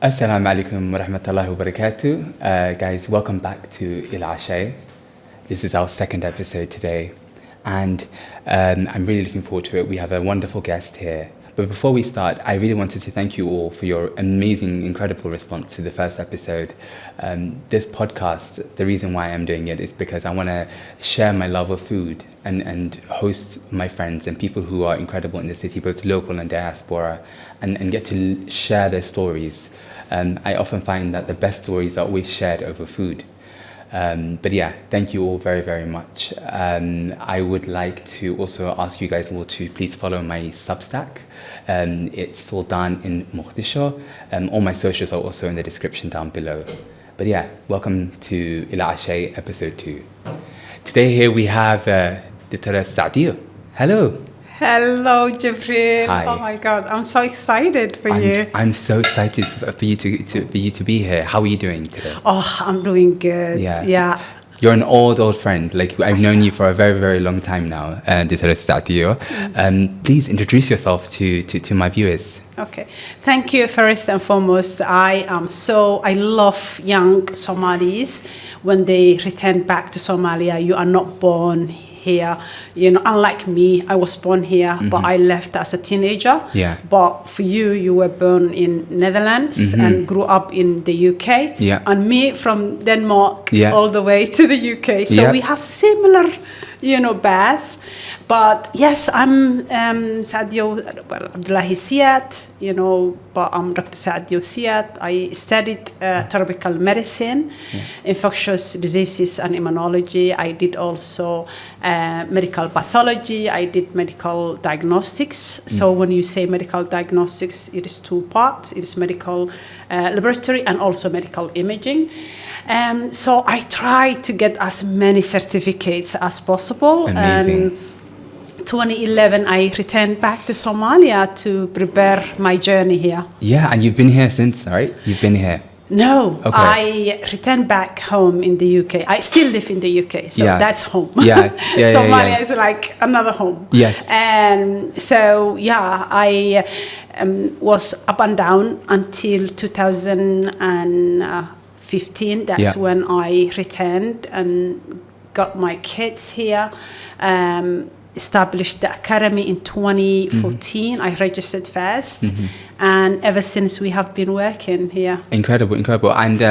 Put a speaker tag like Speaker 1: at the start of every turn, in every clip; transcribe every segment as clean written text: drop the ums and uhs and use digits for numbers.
Speaker 1: Assalamu alaikum wa rahmatullahi wa barakatuh. Guys, welcome back to Ila Cashee. This is our second episode today, and I'm really looking forward to it. We have a wonderful guest here. But before we start, I really wanted to thank you all for your amazing, incredible response to the first episode. This podcast, the reason why I'm doing it is because I want to share my love of food and host my friends and people who are incredible in the city, both local and diaspora, and get to share their stories. I often find that the best stories are always shared over food. But yeah, thank you all very, very much. I would like to also ask you guys all to please follow my Substack. It's Sultan in Mogadishu. All my socials are also in the description down below. But yeah, welcome to Ila Cashee episode 2. Today here we have Dr. Sadiyo. Hello.
Speaker 2: Hello, Jibril.
Speaker 1: Hi.
Speaker 2: Oh my God, I'm so excited for you.
Speaker 1: I'm so excited for you to be here. How are you doing today?
Speaker 2: Oh, I'm doing good. Yeah.
Speaker 1: You're an old friend. Like, I've known you for a very, very long time now, Dr. Sacdiyo. Please introduce yourself to my viewers.
Speaker 2: Okay. Thank you. First and foremost, I love young Somalis when they return back to Somalia. You are not born here, unlike me, I was born here, but I left as a teenager.
Speaker 1: Yeah.
Speaker 2: But for you, you were born in Netherlands and grew up in the UK.
Speaker 1: Yeah.
Speaker 2: And me from Denmark all the way to the UK. So we have similar, path. But yes, I'm Sadiyo Siad, but I'm Dr. Sadiyo Siad. I studied tropical medicine, infectious diseases and immunology. I did also medical pathology. I did medical diagnostics. So when you say medical diagnostics, it is two parts. It is medical laboratory and also medical imaging. So I try to get as many certificates as possible.
Speaker 1: Amazing.
Speaker 2: 2011, I returned back to Somalia to prepare my journey here.
Speaker 1: Yeah, and you've been here since, right? You've been here.
Speaker 2: No,
Speaker 1: okay.
Speaker 2: I returned back home in the UK. I still live in the UK, so that's home.
Speaker 1: Yeah.
Speaker 2: Somalia is like another home.
Speaker 1: Yes.
Speaker 2: And so, I was up and down until 2015. That's when I returned and got my kids here. Established the academy in 2014. I registered first, and ever since we have been working here.
Speaker 1: Incredible. And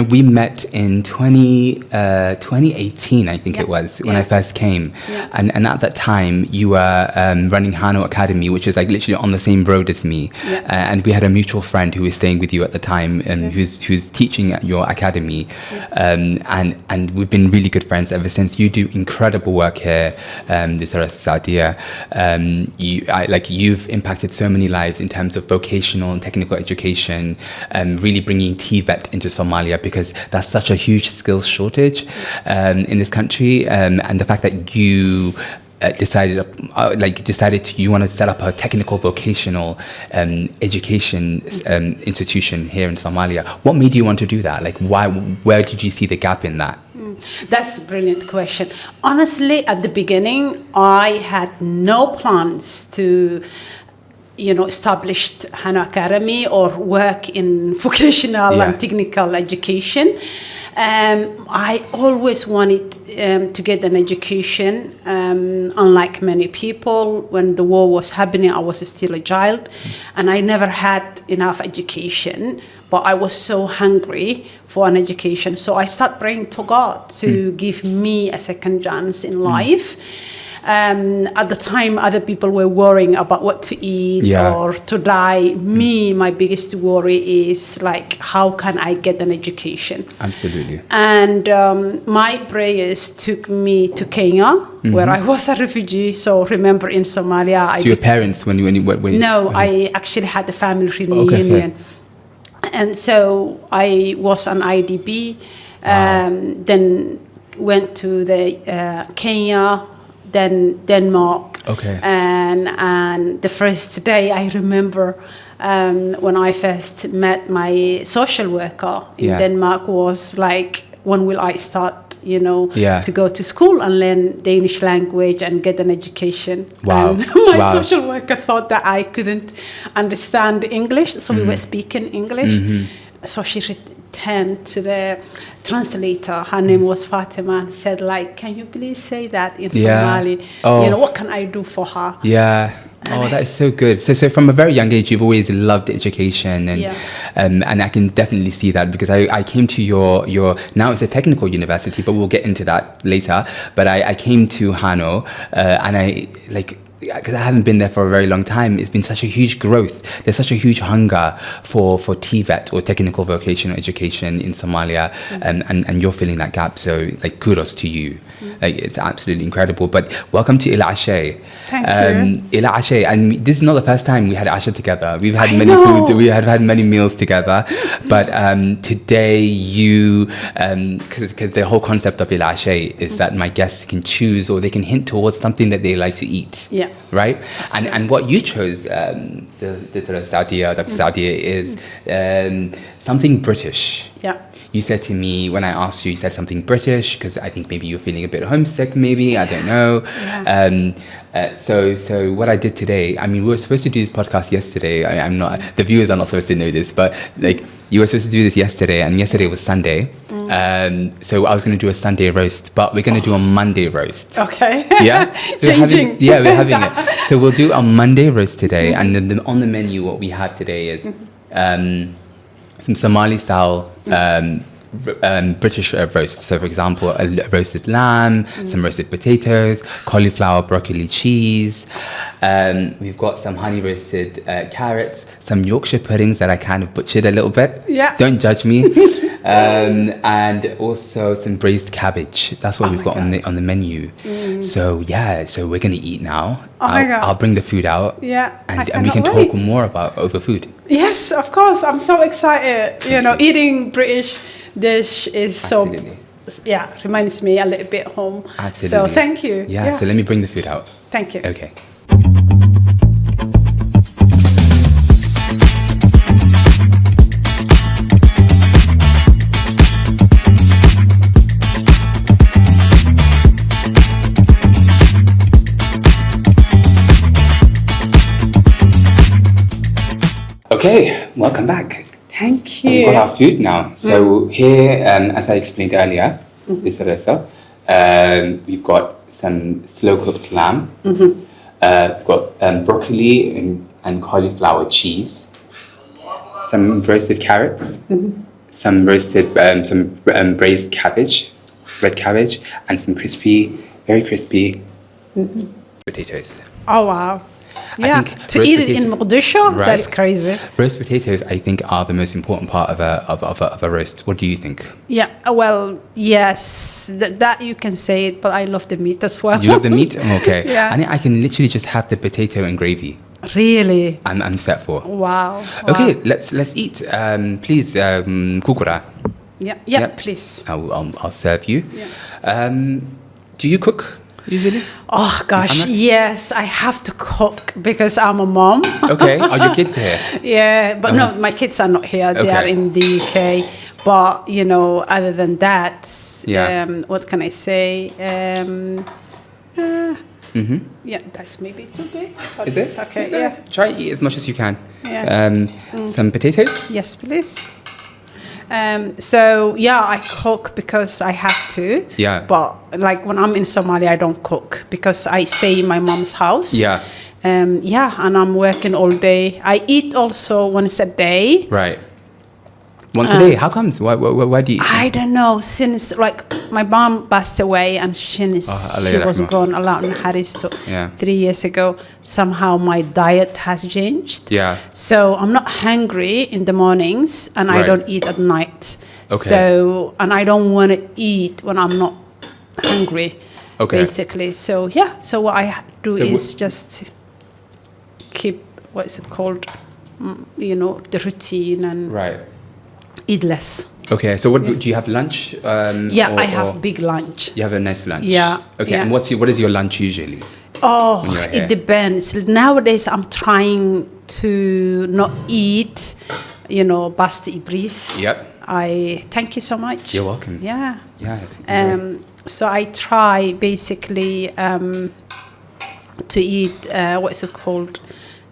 Speaker 1: we met in 2018, I think it was, when I first came.
Speaker 2: Yeah.
Speaker 1: And at that time, you were running Hano Academy, which is like literally on the same road as me.
Speaker 2: Yeah.
Speaker 1: And we had a mutual friend who was staying with you at the time, who's teaching at your academy. Yeah. And we've been really good friends ever since. You do incredible work here. Sadiya, you've impacted so many lives in terms of vocational and technical education, really bringing TVET into Somalia, because that's such a huge skills shortage in this country, and the fact that you decided you want to set up a technical vocational education institution here in Somalia. What made you want to do that? Where did you see the gap in that?
Speaker 2: That's a brilliant question. Honestly, at the beginning, I had no plans to, establish Hano Academy or work in vocational and technical education. I always wanted to get an education. Unlike many people, when the war was happening, I was still a child, and I never had enough education. But I was so hungry for an education, so I started praying to God to give me a second chance in life. At the time, other people were worrying about what to eat or to die. My biggest worry is how can I get an education?
Speaker 1: Absolutely.
Speaker 2: And my prayers took me to Kenya, where I was a refugee. So remember, in Somalia,
Speaker 1: your parents when you
Speaker 2: No, I actually had a family reunion.
Speaker 1: Okay.
Speaker 2: And so I was an IDP, then went to the Kenya, then Denmark.
Speaker 1: Okay.
Speaker 2: And the first day I remember when I first met my social worker in Denmark was when will I start to go to school and learn Danish language and get an education.
Speaker 1: Wow.
Speaker 2: And my social worker thought that I couldn't understand English, so we were speaking English. So she returned to the translator. Her name was Fatima, and said, like, can you please say that in Somali? What can I do for her?
Speaker 1: Yeah. Oh, that is so good. So from a very young age, you've always loved education, and I can definitely see that, because I came to your now it's a technical university, but we'll get into that later. But I came to Hano, and because I haven't been there for a very long time, it's been such a huge growth. There's such a huge hunger for TVET, or technical vocational education in Somalia, and you're filling that gap. So kudos to you. It's absolutely incredible. But welcome to Ila Cashee.
Speaker 2: Thank you.
Speaker 1: Ila Cashee, and this is not the first time we had Asha together. We've had many food, we have had many meals together. But today you, because the whole concept of Ila Cashee is that my guests can choose, or they can hint towards something that they like to eat.
Speaker 2: Yeah.
Speaker 1: Right? And what you chose, Dr. Sadiyo, is something British.
Speaker 2: Yeah.
Speaker 1: You said to me, when I asked you, you said something British, because I think maybe you're feeling a bit homesick, maybe, I don't know. Yeah. So what I did today, I mean, we were supposed to do this podcast yesterday. I'm not, the viewers are not supposed to know this, but you were supposed to do this yesterday, and yesterday was Sunday. So I was going to do a Sunday roast, but we're going to do a Monday roast.
Speaker 2: Okay.
Speaker 1: Yeah?
Speaker 2: Changing.
Speaker 1: We're having it. So we'll do a Monday roast today, and then on the menu, what we have today is some Somali-style British roast. So, for example, a roasted lamb, some roasted potatoes, cauliflower, broccoli, cheese. We've got some honey roasted carrots, some Yorkshire puddings that I kind of butchered a little bit.
Speaker 2: Yeah.
Speaker 1: Don't judge me. And also some braised cabbage. That's what we've got on the menu. So we're gonna eat now. I'll bring the food out.
Speaker 2: Yeah.
Speaker 1: And we can talk more about over food.
Speaker 2: Yes, of course. I'm so excited. Eating British dish is
Speaker 1: Absolutely.
Speaker 2: Reminds me a little bit home.
Speaker 1: Absolutely.
Speaker 2: So thank you.
Speaker 1: Yeah. So let me bring the food out.
Speaker 2: Thank you.
Speaker 1: Okay. Okay, welcome back.
Speaker 2: Thank you.
Speaker 1: We've got our food now. So here, as I explained earlier, we've got some slow-cooked lamb. We've got broccoli and cauliflower cheese, some roasted carrots, some roasted, braised cabbage, red cabbage, and some very crispy potatoes.
Speaker 2: Oh, wow. Yeah, to eat it in Mogadishu, right? That's crazy.
Speaker 1: Roast potatoes, I think, are the most important part of a roast. What do you think? Yeah,
Speaker 2: well, yes, that you can say it, but I love the meat as well.
Speaker 1: You love the meat? Okay.
Speaker 2: Yeah.
Speaker 1: I can literally just have the potato and gravy.
Speaker 2: Really?
Speaker 1: I'm set for.
Speaker 2: Wow.
Speaker 1: Okay, let's eat. Please, kukura.
Speaker 2: Yeah, please.
Speaker 1: I'll serve you.
Speaker 2: Yeah.
Speaker 1: Do you cook usually?
Speaker 2: Oh gosh, yes, I have to cook because I'm a mom.
Speaker 1: Okay, are your kids here?
Speaker 2: Yeah, but no, my kids are not here. They are in the UK. But other than that, what can I say? Yeah, that's maybe too big.
Speaker 1: Is it?
Speaker 2: Okay.
Speaker 1: Is it? Try to eat as much as you can.
Speaker 2: Yeah.
Speaker 1: Some potatoes?
Speaker 2: Yes, please. I cook because I have to.
Speaker 1: Yeah.
Speaker 2: But when I'm in Somalia, I don't cook because I stay in my mom's house.
Speaker 1: Yeah.
Speaker 2: And I'm working all day. I eat also once a day.
Speaker 1: Right. Once a day? How comes? Why do you eat?
Speaker 2: I don't know. Since my mom passed away and she was gone a lot in Haristo 3 years ago. Somehow my diet has changed.
Speaker 1: Yeah.
Speaker 2: So I'm not hungry in the mornings and I don't eat at night.
Speaker 1: Okay.
Speaker 2: So, and I don't want to eat when I'm not hungry. Okay. Basically. So so what I do is just keep, what is it called? The routine and eat less.
Speaker 1: Okay, so what do you have lunch?
Speaker 2: I have big lunch.
Speaker 1: You have a nice lunch.
Speaker 2: Yeah.
Speaker 1: Okay,
Speaker 2: yeah.
Speaker 1: and what is your lunch usually?
Speaker 2: Oh, it depends. Nowadays, I'm trying to not eat, basti ibris.
Speaker 1: Yep.
Speaker 2: I thank you so much.
Speaker 1: You're welcome.
Speaker 2: Yeah.
Speaker 1: Yeah.
Speaker 2: So I try basically to eat what is it called?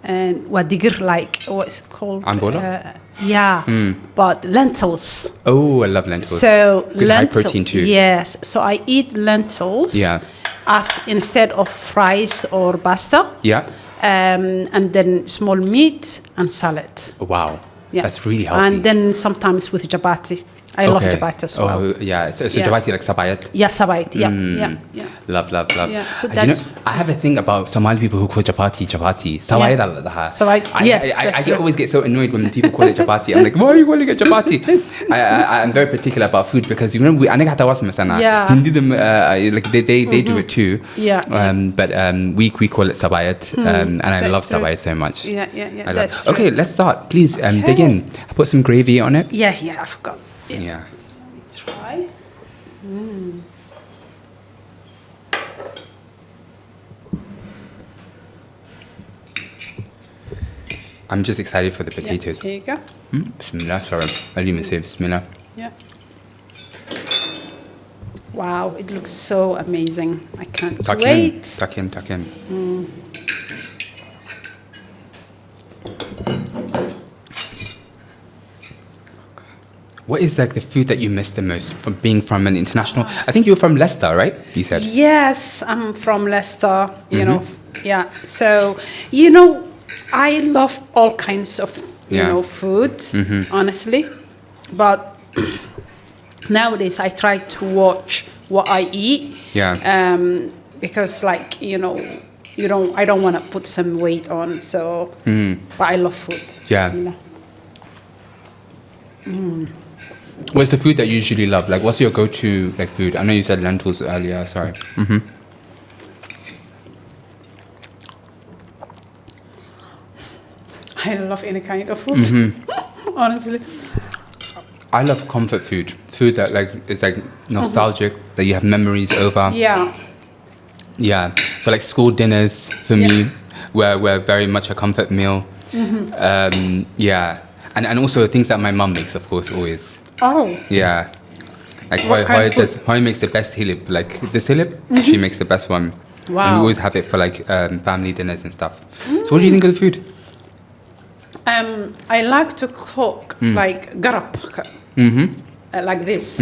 Speaker 2: Wadigir, like what is it called?
Speaker 1: Angola?
Speaker 2: But lentils.
Speaker 1: Oh, I love lentils.
Speaker 2: So
Speaker 1: good high protein too.
Speaker 2: Yes. So I eat lentils.
Speaker 1: Yeah.
Speaker 2: As instead of rice or pasta.
Speaker 1: Yeah.
Speaker 2: And then small meat and salad.
Speaker 1: Wow.
Speaker 2: Yeah.
Speaker 1: That's really healthy.
Speaker 2: And then sometimes with chapati. I love chapati as well.
Speaker 1: Oh, yeah. So chapati like sabayat?
Speaker 2: Yeah, sabayat. Yeah.
Speaker 1: Love.
Speaker 2: Yeah, so
Speaker 1: that's... I have a thing about Somali people who call chapati. Sabayat al-daha.
Speaker 2: Yes,
Speaker 1: I always get so annoyed when people call it chapati. I'm like, why are you calling it chapati? I'm very particular about food because, you know, we Hindi them, like they do it too.
Speaker 2: Yeah.
Speaker 1: But we call it sabayat. And I love sabayat so much.
Speaker 2: Yeah.
Speaker 1: That's true. Okay, let's start. Please dig in. Put some gravy on it.
Speaker 2: Yeah, I forgot.
Speaker 1: Yeah.
Speaker 2: Try.
Speaker 1: I'm just excited for the potatoes.
Speaker 2: Here you go.
Speaker 1: Bismillah, sorry. I didn't even say Bismillah.
Speaker 2: Yeah. Wow, it looks so amazing. I can't wait.
Speaker 1: Tuck in. What is like the food that you miss the most from being from an international? I think you're from Leicester, right? You said.
Speaker 2: Yes, I'm from Leicester. You know, yeah. So, you know, I love all kinds of food, honestly, but nowadays I try to watch what I eat.
Speaker 1: Yeah.
Speaker 2: Because like I don't want to put some weight on. So, but I love food.
Speaker 1: Yeah. What's the food that you usually love? Like, what's your go-to like food? I know you said lentils earlier. Sorry.
Speaker 2: I love any kind of food. Honestly.
Speaker 1: I love comfort food. Food that like is like nostalgic, that you have memories over.
Speaker 2: Yeah.
Speaker 1: Yeah. So like school dinners for me were very much a comfort meal. Yeah. And also things that my mum makes, of course, always.
Speaker 2: Oh.
Speaker 1: Yeah. Like Hoy makes the best hilib. Like this hilib, she makes the best one.
Speaker 2: Wow.
Speaker 1: And we always have it for like family dinners and stuff. So what do you think of the food?
Speaker 2: I like to cook like garab. Like this.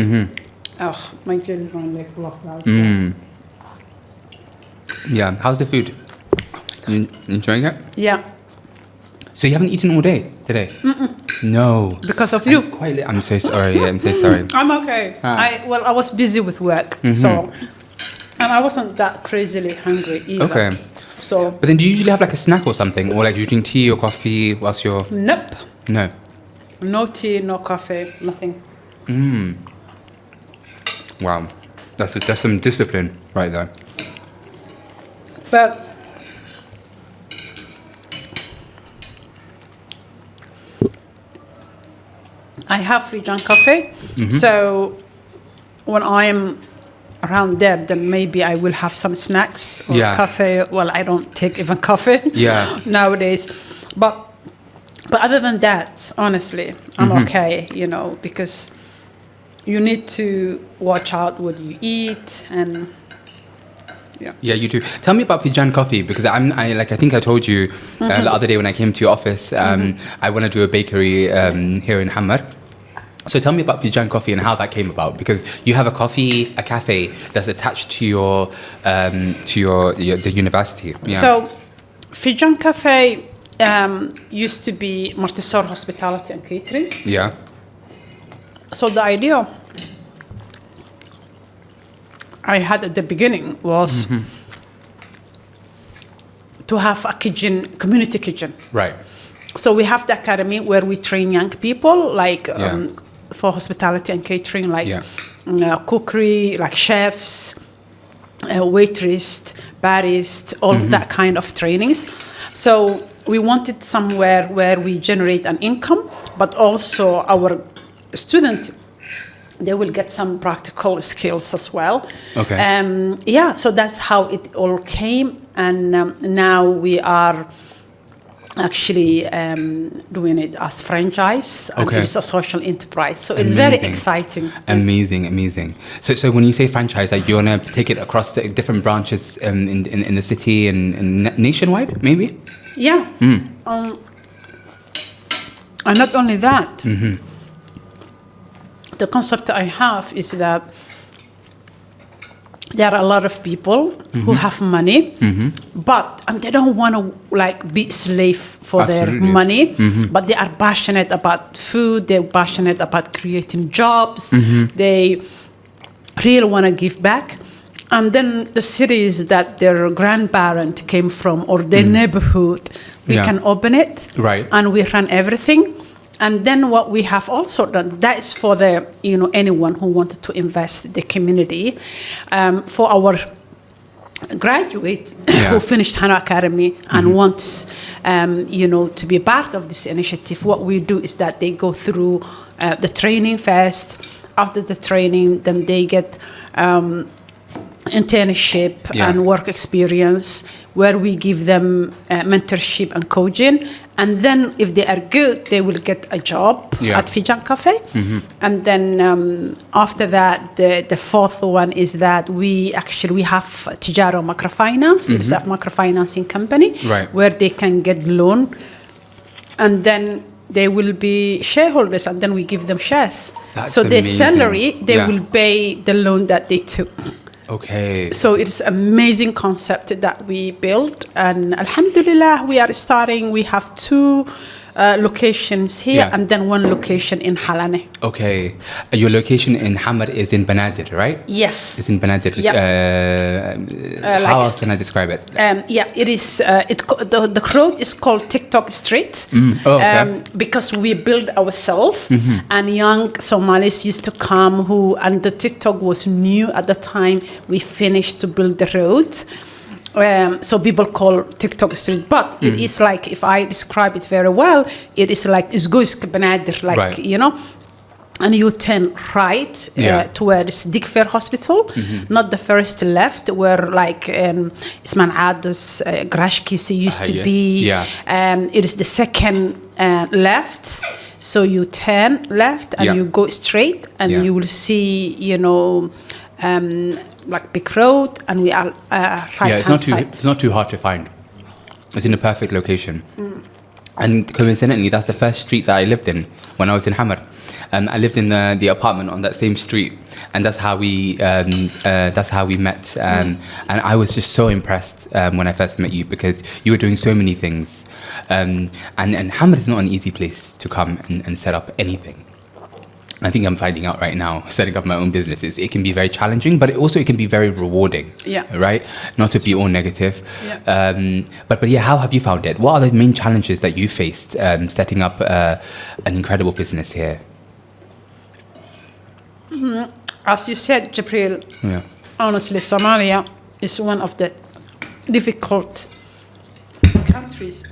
Speaker 2: Oh, my children, they love that.
Speaker 1: Yeah. How's the food? You enjoying it?
Speaker 2: Yeah.
Speaker 1: So you haven't eaten all day today? No.
Speaker 2: Because of you.
Speaker 1: I'm so sorry. I'm so sorry.
Speaker 2: I'm okay. I was busy with work, so and I wasn't that crazily hungry either.
Speaker 1: Okay.
Speaker 2: So.
Speaker 1: But then, do you usually have like a snack or something, or like you drink tea or coffee whilst you're?
Speaker 2: Nope.
Speaker 1: No.
Speaker 2: No tea, no coffee, nothing.
Speaker 1: Wow, that's some discipline right there.
Speaker 2: But. I have Fijan coffee, so when I'm around there, then maybe I will have some snacks or coffee. Well, I don't take even coffee nowadays, but other than that, honestly, I'm okay, because you need to watch out what you eat and. Yeah, you do. Tell me about Fijan coffee, because I think I told you the other day when I came to your office, I want to do a bakery here in Hammer. So tell me about Fijan coffee and how that came about, because you have a cafe that's attached to the university. Yeah. So Fijan Cafe used to be Montessori Hospitality and Catering. Yeah. So the idea I had at the beginning was to have a kitchen, community kitchen. Right. So we have the academy where we train young people, like for hospitality and catering, like cookery, like chefs, waitress, barist, all that kind of trainings. So we wanted somewhere where we generate an income, but also our students, they will get some practical skills as well. Okay. So that's how it all came. And now we are actually doing it as franchise, and
Speaker 1: Okay.
Speaker 2: it's a social enterprise. So it's very
Speaker 1: Amazing.
Speaker 2: exciting.
Speaker 1: Amazing. So when you say franchise, like you want to take it across the different branches in the city and nationwide, maybe?
Speaker 2: Yeah. And not only that, the concept I have is that there are a lot of people who have money, but they don't want to like be slave for
Speaker 1: Absolutely.
Speaker 2: their money, but they are passionate about food, they're passionate about creating jobs, they really want to give back. And then the cities that their grandparent came from or their neighborhood, we can open it,
Speaker 1: Right.
Speaker 2: and we run everything. And then what we have also done, that is for the, anyone who wanted to invest in the community. For our graduates who finished Hano Academy and wants, to be part of this initiative, what we do is that they go through the training first. After the training, then they get internship and work experience, where we give them mentorship and coaching. And then if they are good, they will get a job at Fijan Cafe. And then after that, the fourth one is that we have Tijaro Microfinance. It's a microfinancing company where they can get loan. And then they will be shareholders, and then we give them shares.
Speaker 1: That's
Speaker 2: so their
Speaker 1: amazing.
Speaker 2: salary, they will pay the loan that they took.
Speaker 1: Okay.
Speaker 2: So it's amazing concept that we built, and alhamdulillah, we are starting. We have 2 locations here and then 1 location in Halane.
Speaker 1: Okay. Your location in Hamad is in Banaadir, right?
Speaker 2: Yes.
Speaker 1: It's in Banaadir. How else can I describe it?
Speaker 2: It is. The road is called TikTok Street. Because we build ourselves, and young Somalis used to come and the TikTok was new at the time. We finished to build the road. So people call TikTok Street, but it is like, if I describe it very well, it is like Isgoisk Banaadir, like, and you turn right towards Dikfer Hospital, not the first left, where like Isman Adus, Grashkis used to be. It is the second left. So you turn left and you go straight, and you will see, like big road, and we are right-hand side.
Speaker 1: It's not too hard to find. It's in a perfect location. And coincidentally, that's the first street that I lived in when I was in Hamar. I lived in the apartment on that same street, and that's how we met. And I was just so impressed when I first met you, because you were doing so many things. And Hamar is not an easy place to come and set up anything. I think I'm finding out right now, setting up my own business, it can be very challenging, but it can be very rewarding. Right? Not to be all negative. But how have you found it? What are the main challenges that you faced setting up an incredible business here?
Speaker 2: As you said, Jibril, honestly, Somalia is one of the difficult countries.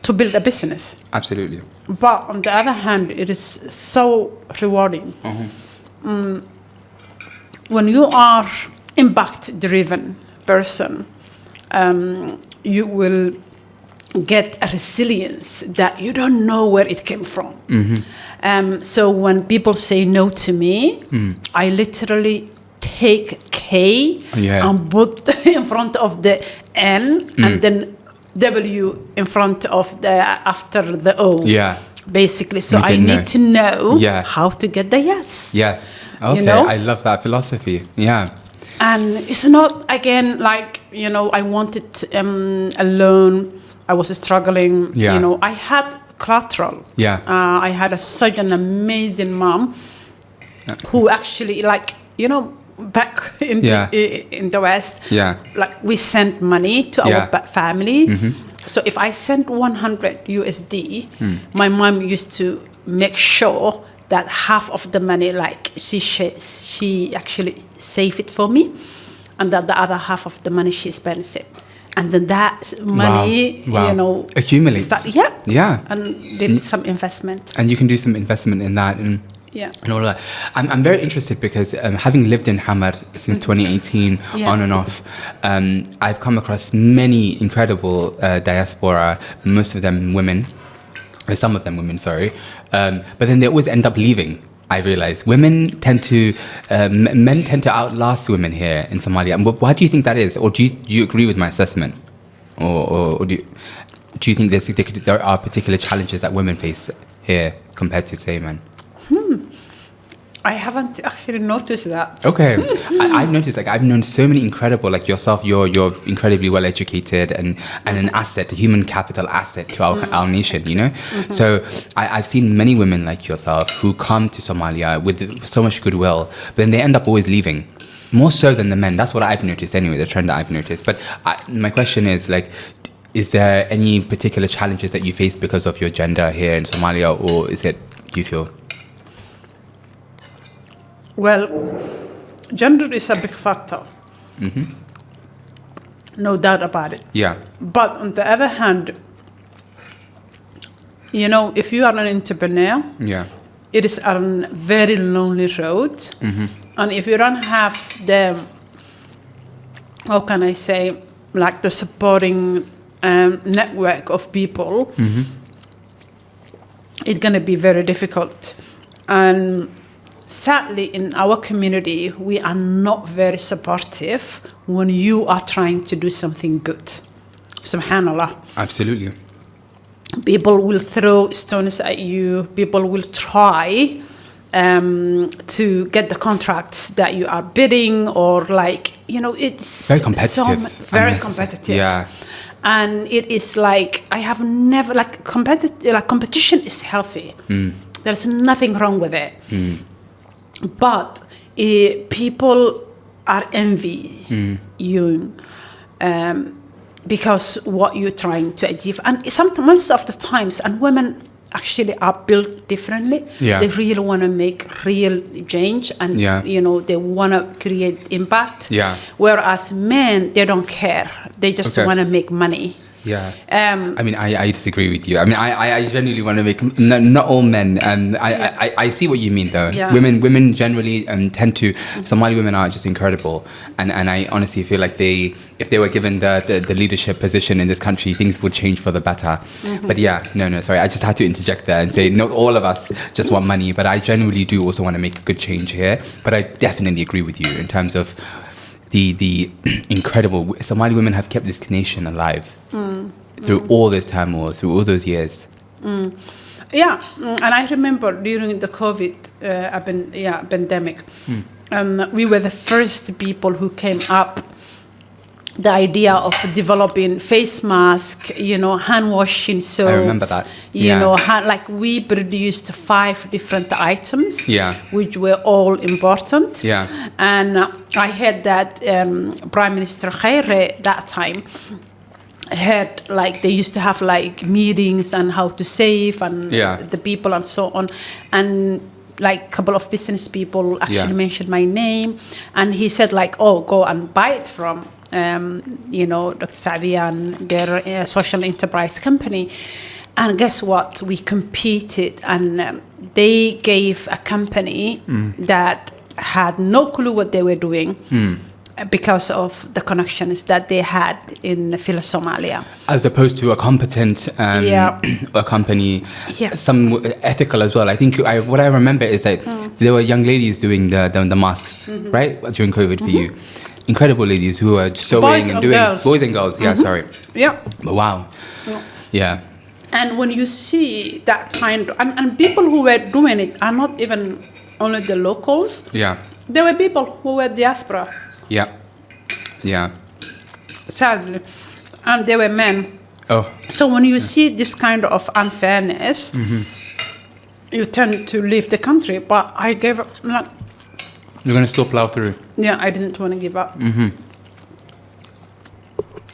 Speaker 2: To build a business.
Speaker 1: Absolutely.
Speaker 2: But on the other hand, it is so rewarding. When you are impact-driven person, you will get a resilience that you don't know where it came from. So when people say no to me, I literally take K and put in front of the N and then W in front of after the O. Basically. So I need to know how to get the yes.
Speaker 1: Okay. I love that philosophy.
Speaker 2: And it's not, again, like, I wanted a loan. I was struggling. I had collateral. I had such an amazing mom who actually, like, back in the West, like we sent money to our family. So if I sent 100 USD, my mom used to make sure that half of the money, like she actually saved it for me, and that the other half of the money she spends it. And then that money,
Speaker 1: accumulates.
Speaker 2: And did some investment.
Speaker 1: And you can do some investment in that. And
Speaker 2: Yeah.
Speaker 1: And all that. I'm very interested because having lived in Hamar since 2018, on and off, I've come across many incredible diaspora, most of them women, some of them women, sorry, but then they always end up leaving. I realize men tend to outlast women here in Somalia. And why do you think that is? Or do you agree with my assessment? Or do you think there are particular challenges that women face here compared to, say, men?
Speaker 2: I haven't actually noticed that.
Speaker 1: Okay. I've noticed, like, I've known so many incredible, like yourself, you're incredibly well educated and an asset, a human capital asset to our nation, you know? So I've seen many women like yourself who come to Somalia with so much goodwill, but then they end up always leaving. More so than the men. That's what I've noticed anyway, the trend that I've noticed. But my question is, like, is there any particular challenges that you face because of your gender here in Somalia, or is it, do you feel?
Speaker 2: Well, gender is a big factor. No doubt about it.
Speaker 1: Yeah.
Speaker 2: But on the other hand, you know, if you are an entrepreneur, it is a very lonely road. And if you don't have the, how can I say, like the supporting network of people, it's going to be very difficult. And sadly, in our community, we are not very supportive when you are trying to do something good. Subhanallah.
Speaker 1: Absolutely.
Speaker 2: People will throw stones at you. People will try to get the contracts that you are bidding, or like, you know, it's
Speaker 1: very competitive.
Speaker 2: Very competitive.
Speaker 1: Yeah.
Speaker 2: And it is like, I have never, like, competition is healthy. There's nothing wrong with it. But people are envy you because what you're trying to achieve. And most of the times, and women actually are built differently. They really want to make real change, and you know, they want to create impact. Whereas men, they don't care. They just want to make money. I mean, I disagree with you. I mean, I genuinely want to make, not all men, and I see what you mean though. Women generally tend to, Somali women are just incredible, and I honestly feel like if they were given the leadership position in this country, things would change for the better. But sorry, I just had to interject there and say not all of us just want money, but I genuinely do also want to make a good change here. But I definitely agree with you in terms of the incredible Somali women have kept this nation alive through all this turmoil, through all those years. And I remember during the COVID pandemic, we were the first people who came up the idea of developing face mask, you know, hand washing soaps.
Speaker 1: I remember that.
Speaker 2: You know, like we produced 5 different items, which were all important. And I heard that Prime Minister Khaire that time had, like, they used to have like meetings on how to save and the people and so on. And like a couple of business people actually mentioned my name, and he said like, oh, go and buy it from you know, Dr. Sacdiyo and their social enterprise company. And guess what? We competed, and they gave a company that had no clue what they were doing because of the connections that they had in Somalia. As
Speaker 1: opposed to a competent a company, some ethical as well. I think what I remember is that there were young ladies doing the masks, right, during COVID for you. Incredible ladies who are sewing and doing girls. Boys and girls. But wow.
Speaker 2: And when you see that kind of, and people who were doing it are not even only the locals. There were people who were diaspora. Sadly. And they were men. So when you see this kind of unfairness, you tend to leave the country. But I gave up.
Speaker 1: You're going to still plow through?
Speaker 2: I didn't want to give up.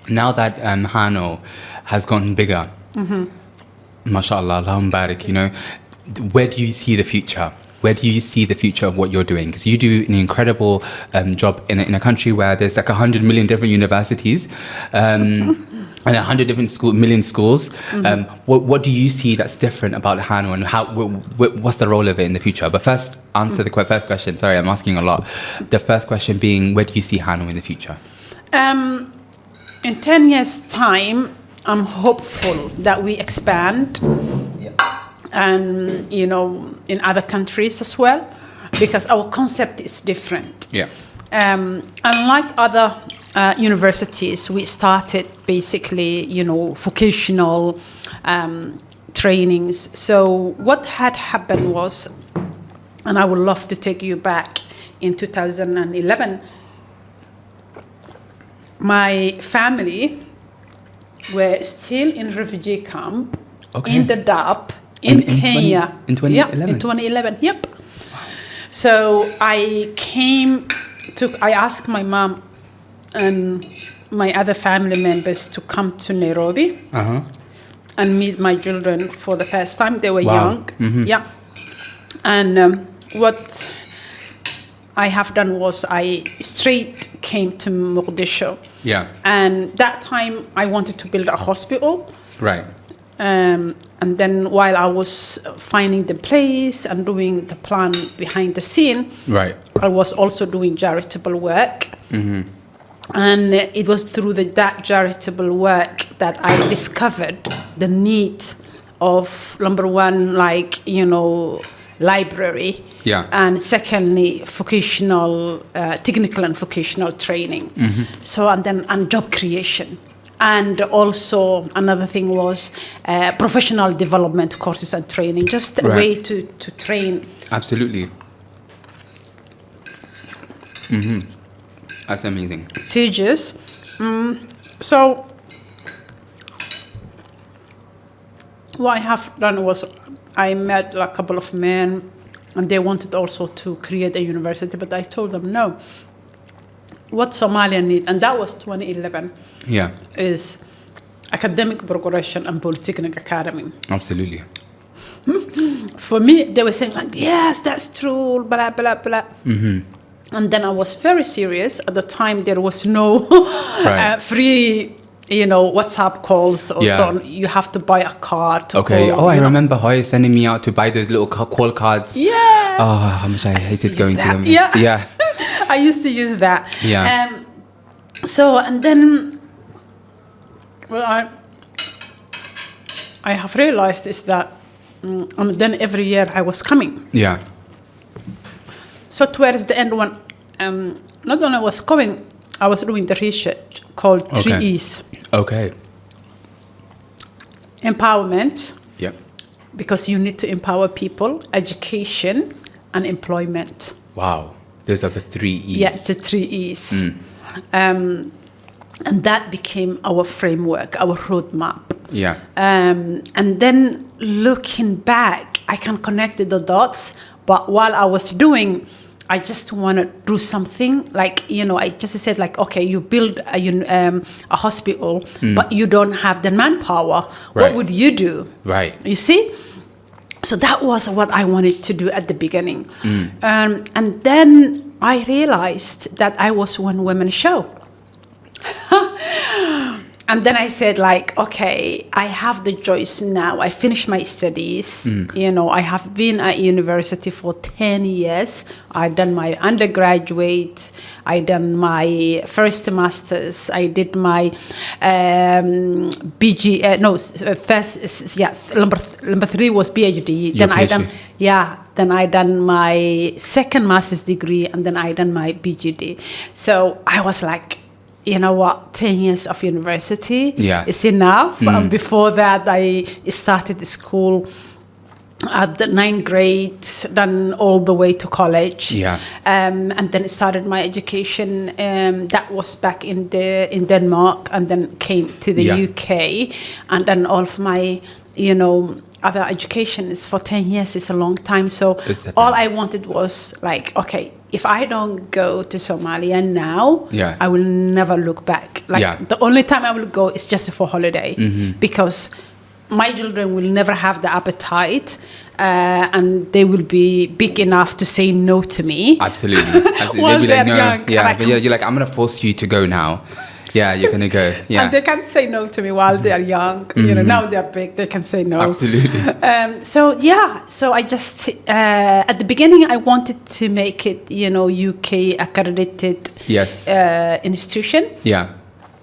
Speaker 1: Now that Hano has gotten bigger, mashallah, Allahum barik, you know, where do you see the future? Where do you see the future of what you're doing? Because you do an incredible job in a country where there's like 100 million different universities. and 100 different million schools. What do you see that's different about Hanu, and what's the role of it in the future? But first, answer the first question. Sorry, I'm asking a lot. The first question being, where do you see Hanu in the future?
Speaker 2: In 10 years' time, I'm hopeful that we expand, and in other countries as well, because our concept is different.
Speaker 1: Yeah.
Speaker 2: Unlike other universities, we started basically, vocational trainings. So what had happened was, and I would love to take you back in 2011, my family were still in refugee camp in the Dab in Kenya.
Speaker 1: In 2011?
Speaker 2: Yeah, in 2011, yep. So I asked my mom and my other family members to come to Nairobi and meet my children for the first time. They were young. Yeah. And what I have done was I straight came to Mogadishu.
Speaker 1: Yeah.
Speaker 2: And that time I wanted to build a hospital.
Speaker 1: Right.
Speaker 2: And then while I was finding the place and doing the plan behind the scene,
Speaker 1: right,
Speaker 2: I was also doing charitable work. And it was through that charitable work that I discovered the need of, number one, library.
Speaker 1: Yeah.
Speaker 2: And secondly, vocational, technical and vocational training. So, and job creation. And also another thing was professional development courses and training, just a way to train.
Speaker 1: Absolutely. That's amazing.
Speaker 2: Teachers. So what I have done was I met a couple of men, and they wanted also to create a university, but I told them no. What Somalia need, and that was 2011.
Speaker 1: Yeah.
Speaker 2: Is academic progression and polytechnic academy.
Speaker 1: Absolutely.
Speaker 2: For me, they were saying yes, that's true, blah, blah, blah. And then I was very serious. At the time, there was no free, WhatsApp calls or so on. You have to buy a card.
Speaker 1: Okay. I remember Hoy sending me out to buy those little call cards.
Speaker 2: Yeah.
Speaker 1: Oh, how much I hated going to them.
Speaker 2: Yeah.
Speaker 1: Yeah.
Speaker 2: I used to use that.
Speaker 1: Yeah.
Speaker 2: So, and then, well, I have realized is that, and then every year I was coming.
Speaker 1: Yeah.
Speaker 2: So towards the end, when not only was coming, I was doing the research called 3 E's.
Speaker 1: Okay.
Speaker 2: Empowerment.
Speaker 1: Yep.
Speaker 2: Because you need to empower people, education, and employment.
Speaker 1: Wow. Those are the 3 E's.
Speaker 2: Yeah, the 3 E's. And that became our framework, our roadmap.
Speaker 1: Yeah.
Speaker 2: And then looking back, I can connect the dots. But while I was doing, I just want to do something I just said okay, you build a hospital, but you don't have the manpower. Right. What would you do?
Speaker 1: Right.
Speaker 2: You see? So that was what I wanted to do at the beginning. And then I realized that I was one woman show. And then I said okay, I have the choice now. I finished my studies. I have been at university for 10 years. I done my undergraduate. I done my first master's. I did my BG. Number 3 was PhD.
Speaker 1: Your
Speaker 2: then
Speaker 1: PhD.
Speaker 2: Then I done my second master's degree, and then I done my BGD. So I was you know what, 10 years of university is enough. Before that, I started school at the 9th grade, then all the way to college. And then started my education. That was back in Denmark, and then came to the UK. And then all of my, other education is for 10 years. It's a long time. So all I wanted was okay, if I don't go to Somalia now, I will never look back. The only time I will go is just for holiday, because my children will never have the appetite, and they will be big enough to say no to me.
Speaker 1: Absolutely.
Speaker 2: While
Speaker 1: They'll be
Speaker 2: they're
Speaker 1: no.
Speaker 2: young.
Speaker 1: Yeah, but you're I'm going to force you to go now. Yeah, you're going to go. Yeah.
Speaker 2: And they can't say no to me while they are young. Now they're big, they can say no.
Speaker 1: Absolutely.
Speaker 2: So I just, at the beginning, I wanted to make it, UK accredited institution.
Speaker 1: Yeah.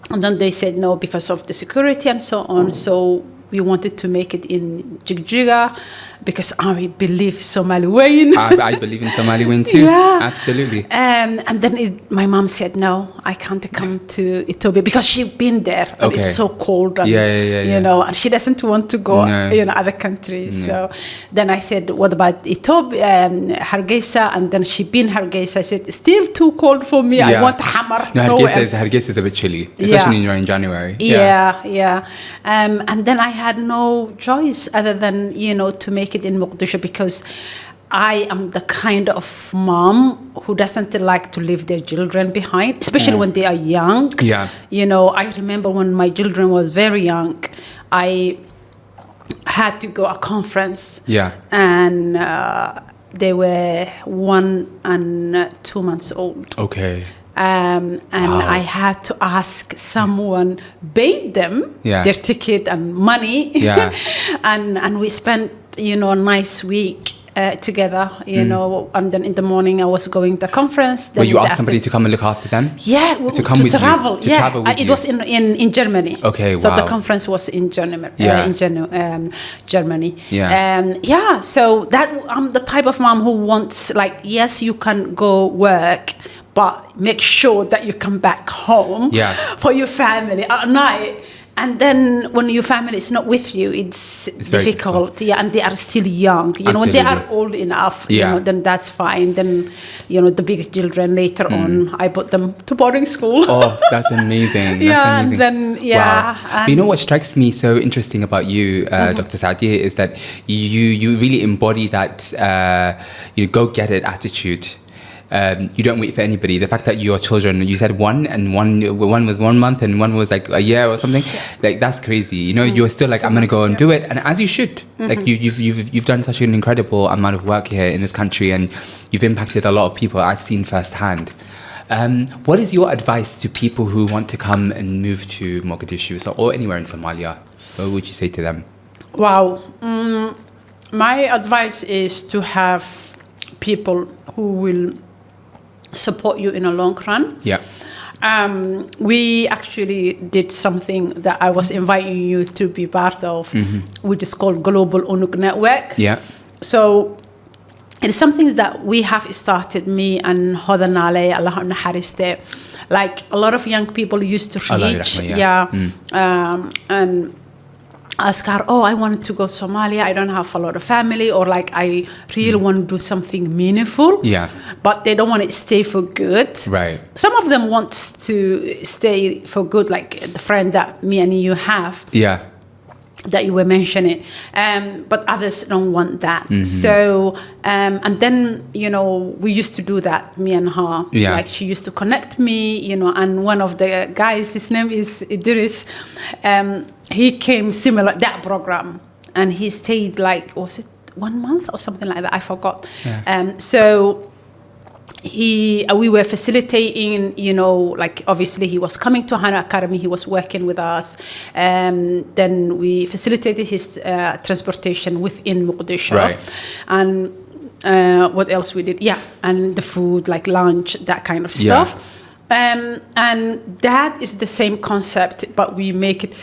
Speaker 2: And then they said no because of the security and so on. So we wanted to make it in Jigjiga because I believe Somali way.
Speaker 1: I believe in Somali way too.
Speaker 2: Yeah.
Speaker 1: Absolutely.
Speaker 2: And then my mom said, no, I can't come to Ethiopia because she's been there and it's so cold. And, and she doesn't want to go, other countries. So then I said, what about Ethiopia, Hargeisa? And then she been Hargeisa. I said, it's still too cold for me. I want Hamar.
Speaker 1: No, Hargeisa is a bit chilly, especially in January.
Speaker 2: And then I had no choice other than, to make it in Mogadishu because I am the kind of mom who doesn't like to leave their children behind, especially when they are young.
Speaker 1: Yeah.
Speaker 2: I remember when my children was very young, I had to go a conference.
Speaker 1: Yeah.
Speaker 2: And they were 1 and 2 months old.
Speaker 1: Okay.
Speaker 2: And I had to ask someone paid them their ticket and money.
Speaker 1: Yeah.
Speaker 2: and we spent, a nice week together, and then in the morning I was going to the conference.
Speaker 1: Well, you asked somebody to come and look after them?
Speaker 2: Yeah,
Speaker 1: to come with
Speaker 2: travel.
Speaker 1: You, to travel with
Speaker 2: it
Speaker 1: you.
Speaker 2: was in Germany.
Speaker 1: Okay,
Speaker 2: so
Speaker 1: wow.
Speaker 2: the conference was in Germany. Germany.
Speaker 1: Yeah.
Speaker 2: So that I'm the type of mom who wants, yes, you can go work, but make sure that you come back home for your family at night. And then when your family is not with you, it's difficult. Yeah, and they are still young. When they are old enough, then that's fine. Then, the big children later on, I put them to boarding school.
Speaker 1: Oh, that's amazing.
Speaker 2: That's amazing. And then,
Speaker 1: wow. But what strikes me so interesting about you, Dr. Sadiyo, is that you really embody that go-get-it attitude. You don't wait for anybody. The fact that your children, you said one was 1 month and one was like a year or something, that's crazy. You're still like, I'm gonna go and do it, and as you should. Like you've done such an incredible amount of work here in this country, and you've impacted a lot of people. I've seen firsthand. What is your advice to people who want to come and move to Mogadishu or anywhere in Somalia? What would you say to them?
Speaker 2: Wow, my advice is to have people who will support you in a long run.
Speaker 1: Yeah.
Speaker 2: We actually did something that I was inviting you to be part of, which is called Global UNUG Network.
Speaker 1: Yeah.
Speaker 2: So it's something that we have started, me and Hodanale, Allah Nahariste. Like a lot of young people used to reach. And ask her, I wanted to go to Somalia, I don't have a lot of family, or I really want to do something meaningful.
Speaker 1: Yeah.
Speaker 2: But they don't want to stay for good.
Speaker 1: Right.
Speaker 2: Some of them want to stay for good, like the friend that me and you have.
Speaker 1: Yeah.
Speaker 2: That you were mentioning, but others don't want that. So, and then, we used to do that, me and her.
Speaker 1: Yeah.
Speaker 2: Like she used to connect me, and one of the guys, his name is Idris, he came similar, that program, and he stayed was it 1 month or something like that? I forgot.
Speaker 1: Yeah.
Speaker 2: So we were facilitating, obviously he was coming to Hana Academy, he was working with us. Then we facilitated his transportation within Mogadishu.
Speaker 1: Right.
Speaker 2: And what else we did? Yeah, and the food, lunch, that kind of stuff. And that is the same concept, but we make it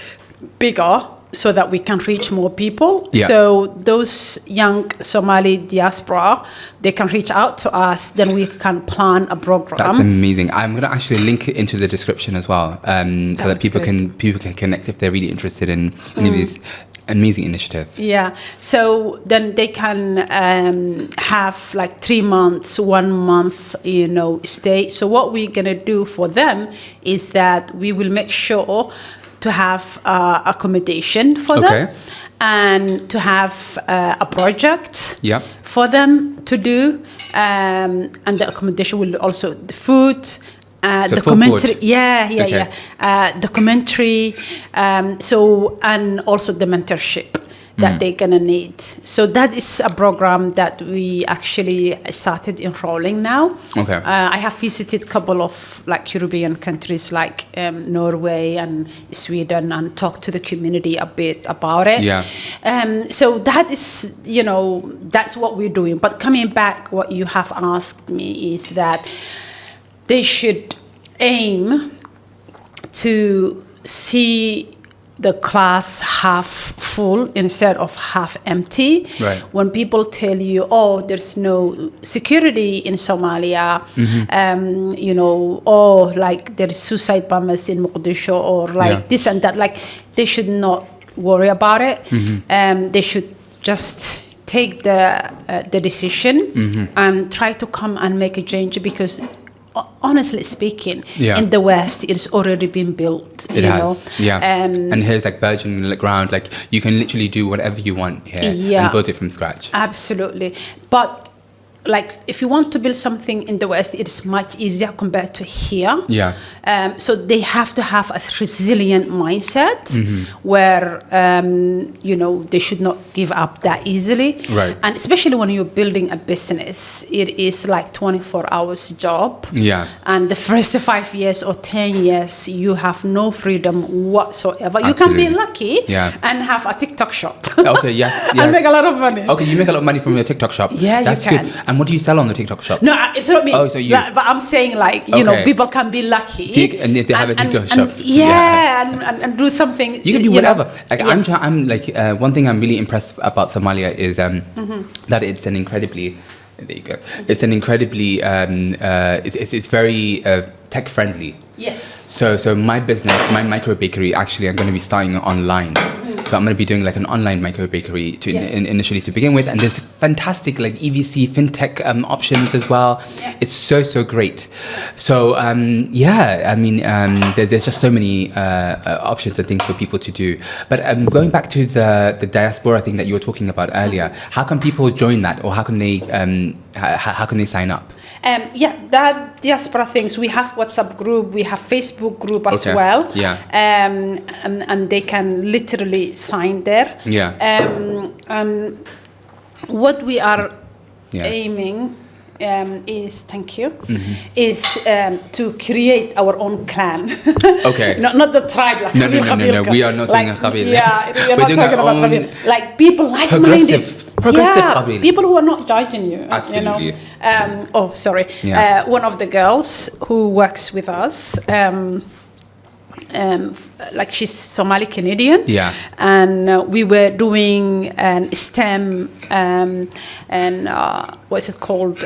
Speaker 2: bigger so that we can reach more people.
Speaker 1: Yeah.
Speaker 2: So those young Somali diaspora, they can reach out to us, then we can plan a program.
Speaker 1: That's amazing. I'm going to actually link it into the description as well, so that people can connect if they're really interested in any of these amazing initiatives.
Speaker 2: Yeah. So then they can have 3 months, 1 month, stay. So what we're going to do for them is that we will make sure to have accommodation for them, and to have a project for them to do, and the accommodation will also the food, documentary, documentary, and also the mentorship. that they're gonna need. So that is a program that we actually started enrolling now.
Speaker 1: Okay.
Speaker 2: I have visited a couple of like European countries like Norway and Sweden and talked to the community a bit about it.
Speaker 1: Yeah.
Speaker 2: So that is, that's what we're doing. But coming back, what you have asked me is that they should aim to see the class half full instead of half empty.
Speaker 1: Right.
Speaker 2: When people tell you, oh, there's no security in Somalia, or like there is suicide bombers in Mogadishu, or like this and that, like they should not worry about it. They should just take the decision and try to come and make a change, because honestly speaking, in the West, it's already been built.
Speaker 1: It has, and here's like virgin ground. Like you can literally do whatever you want here and build it from scratch.
Speaker 2: Absolutely, but like if you want to build something in the West, it's much easier compared to here. So they have to have a resilient mindset where they should not give up that easily.
Speaker 1: Right.
Speaker 2: And especially when you're building a business, it is like 24 hours job. And the first 5 years or 10 years, you have no freedom whatsoever.
Speaker 1: Absolutely.
Speaker 2: You can be lucky and have a TikTok shop.
Speaker 1: Okay. Yes.
Speaker 2: And make a lot of money.
Speaker 1: Okay, you make a lot of money from your TikTok shop.
Speaker 2: Yeah,
Speaker 1: that's
Speaker 2: you can.
Speaker 1: good. And what do you sell on the TikTok shop?
Speaker 2: No, it's not me.
Speaker 1: Oh, so you.
Speaker 2: But I'm saying, like, people can be lucky.
Speaker 1: And if they have a TikTok shop.
Speaker 2: And do something.
Speaker 1: You can do whatever. Like, I'm like, one thing I'm really impressed about Somalia is that it's an incredibly, there you go. It's an incredibly, it's very tech friendly.
Speaker 2: Yes.
Speaker 1: So my business, my micro bakery, actually, I'm going to be starting online. So I'm going to be doing like an online micro bakery initially to begin with, and there's fantastic like EVC fintech options as well. It's so great. So I mean, there's just so many options and things for people to do. But going back to the diaspora thing that you were talking about earlier, how can people join that, or how can they sign up?
Speaker 2: That diaspora things, we have WhatsApp group, we have Facebook group as well. And they can literally sign there. What we are aiming is is to create our own clan. Okay. Not the tribe. Like
Speaker 1: no. We are not doing a Qabil.
Speaker 2: We're doing our own. Like people like-minded.
Speaker 1: Progressive
Speaker 2: people who are not judging you.
Speaker 1: Absolutely.
Speaker 2: One of the girls who works with us, like she's Somali Canadian. And we were doing an STEM and what's it called,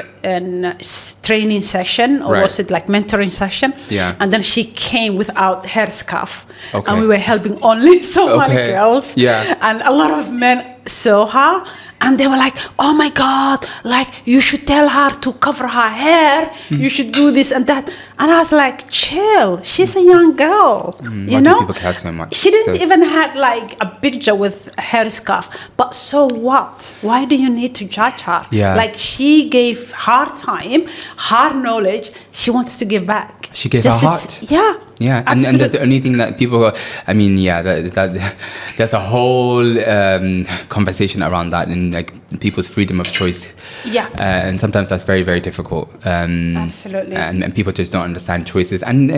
Speaker 2: training session, or was it like mentoring session? And then she came without her scarf. And we were helping only Somali girls. And a lot of men saw her. And they were like, oh my God, like you should tell her to cover her hair. You should do this and that. And I was like, chill, she's a young girl.
Speaker 1: Why do people care so much?
Speaker 2: She didn't even have like a picture with a hair scarf. But so what? Why do you need to judge her? Like she gave her time, her knowledge, she wants to give back.
Speaker 1: She gave her heart. And that's the only thing that people, I mean, that there's a whole conversation around that, and like people's freedom of choice. And sometimes that's very, very difficult.
Speaker 2: Absolutely.
Speaker 1: And people just don't understand choices. And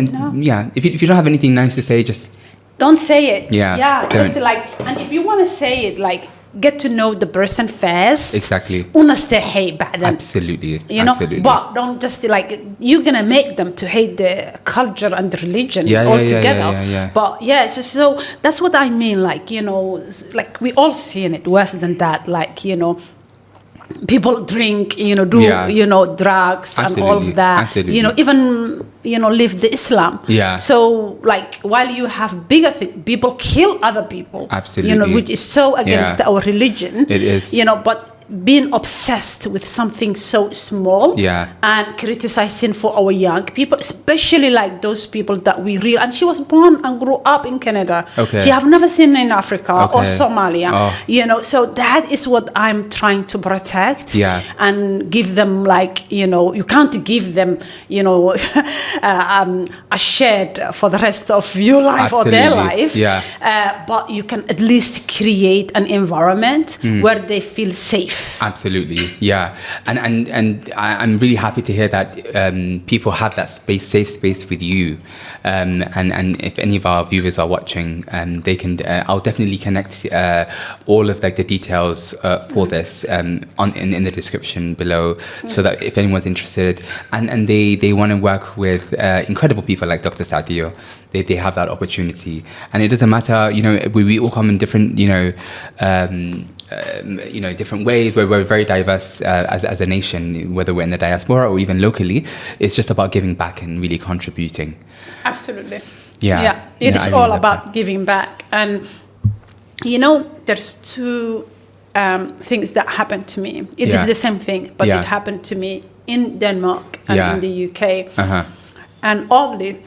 Speaker 1: if you don't have anything nice to say, just
Speaker 2: don't say it. Just
Speaker 1: don't.
Speaker 2: like, and if you want to say it, like, get to know the person first.
Speaker 1: Exactly.
Speaker 2: Unastahay ba'dan.
Speaker 1: Absolutely.
Speaker 2: Absolutely. But don't just like, you're gonna make them to hate the culture and the religion altogether. But so that's what I mean. Like, like we all seen it worse than that. Like, people drink, do drugs and all of that.
Speaker 1: Absolutely.
Speaker 2: Even live the Islam. So like while you have bigger people kill other people.
Speaker 1: Absolutely.
Speaker 2: Which is so against our religion.
Speaker 1: It is.
Speaker 2: But being obsessed with something so small and criticizing for our young people, especially like those people that we real. And she was born and grew up in Canada.
Speaker 1: Okay.
Speaker 2: She have never seen in Africa or Somalia. You know, so that is what I'm trying to protect. And give them, like, you know, you can't give them, you know, a shed for the rest of your life or their life. But you can at least create an environment where they feel safe.
Speaker 1: Absolutely, yeah, and I'm really happy to hear that people have that safe space with you, and if any of our viewers are watching, they can. I'll definitely connect all of like the details for this in the description below, so that if anyone's interested and they want to work with incredible people like Dr. Sadiyo, they have that opportunity, and it doesn't matter. You know, we all come in different, different ways. We're very diverse as a nation, whether we're in the diaspora or even locally. It's just about giving back and really contributing.
Speaker 2: Absolutely.
Speaker 1: Yeah.
Speaker 2: It's all about giving back. And, you know, there's two things that happened to me. It is the same thing, but it happened to me in Denmark and in the UK. And oddly,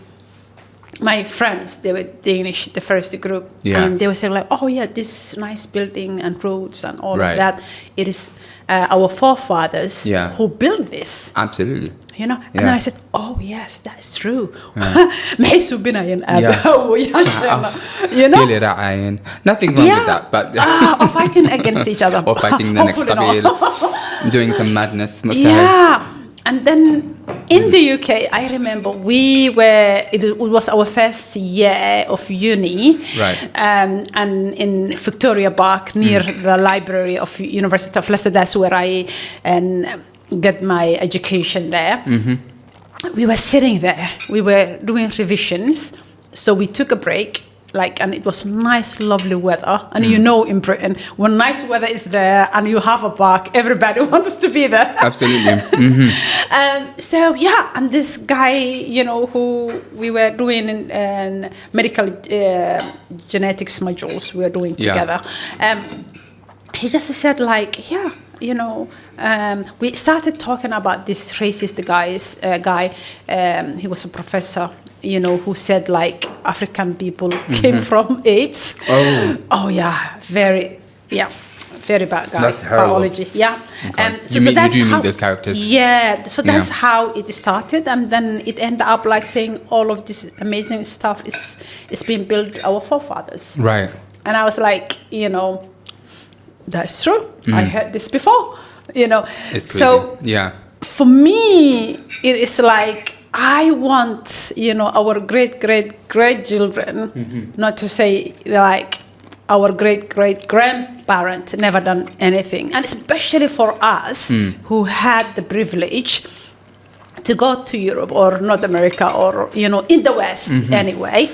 Speaker 2: my friends, they were Danish, the first group, and they were saying like, oh yeah, this nice building and roads and all of that, it is our forefathers who built this.
Speaker 1: Absolutely.
Speaker 2: You know, and then I said, oh yes, that's true. You know,
Speaker 1: nothing wrong with that, but
Speaker 2: or fighting against each other,
Speaker 1: or fighting the next qabil, doing some madness.
Speaker 2: And then in the UK, I remember it was our first year of uni. And in Victoria Park, near the library of University of Leicester, that's where I get my education there. We were sitting there, we were doing revisions. So we took a break. And it was nice, lovely weather. And you know, in Britain, when nice weather is there and you have a park, everybody wants to be there.
Speaker 1: Absolutely.
Speaker 2: And this guy, you know, who we were doing in medical genetics modules, we were doing together. He just said like, we started talking about this racist guy. He was a professor, you know, who said like African people came from apes. Oh yeah, very bad guy.
Speaker 1: That's
Speaker 2: biology.
Speaker 1: Okay. So you do meet those characters.
Speaker 2: So that's how it started, and then it ended up like saying all of this amazing stuff is being built our forefathers.
Speaker 1: Right.
Speaker 2: And I was like, you know, that's true. I heard this before. You know.
Speaker 1: It's crazy.
Speaker 2: So for me, it is like, I want, you know, our great children, not to say like our great grandparents never done anything, and especially for us who had the privilege to go to Europe or North America or, you know, in the West anyway,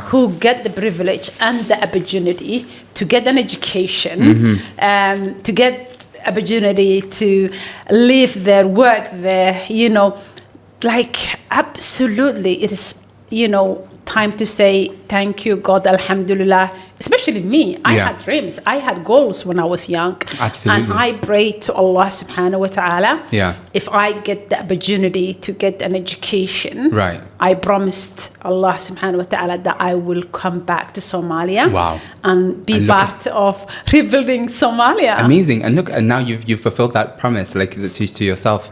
Speaker 2: who get the privilege and the opportunity to get an education, to get opportunity to live there, work there, you know. Like, absolutely, it is, you know, time to say thank you, God, alhamdulillah. Especially me, I had dreams, I had goals when I was young.
Speaker 1: Absolutely.
Speaker 2: And I prayed to Allah subhanahu wa ta'ala. If I get the opportunity to get an education, I promised Allah subhanahu wa ta'ala that I will come back to Somalia and be part of rebuilding Somalia.
Speaker 1: Amazing. And look, and now you've fulfilled that promise, like to yourself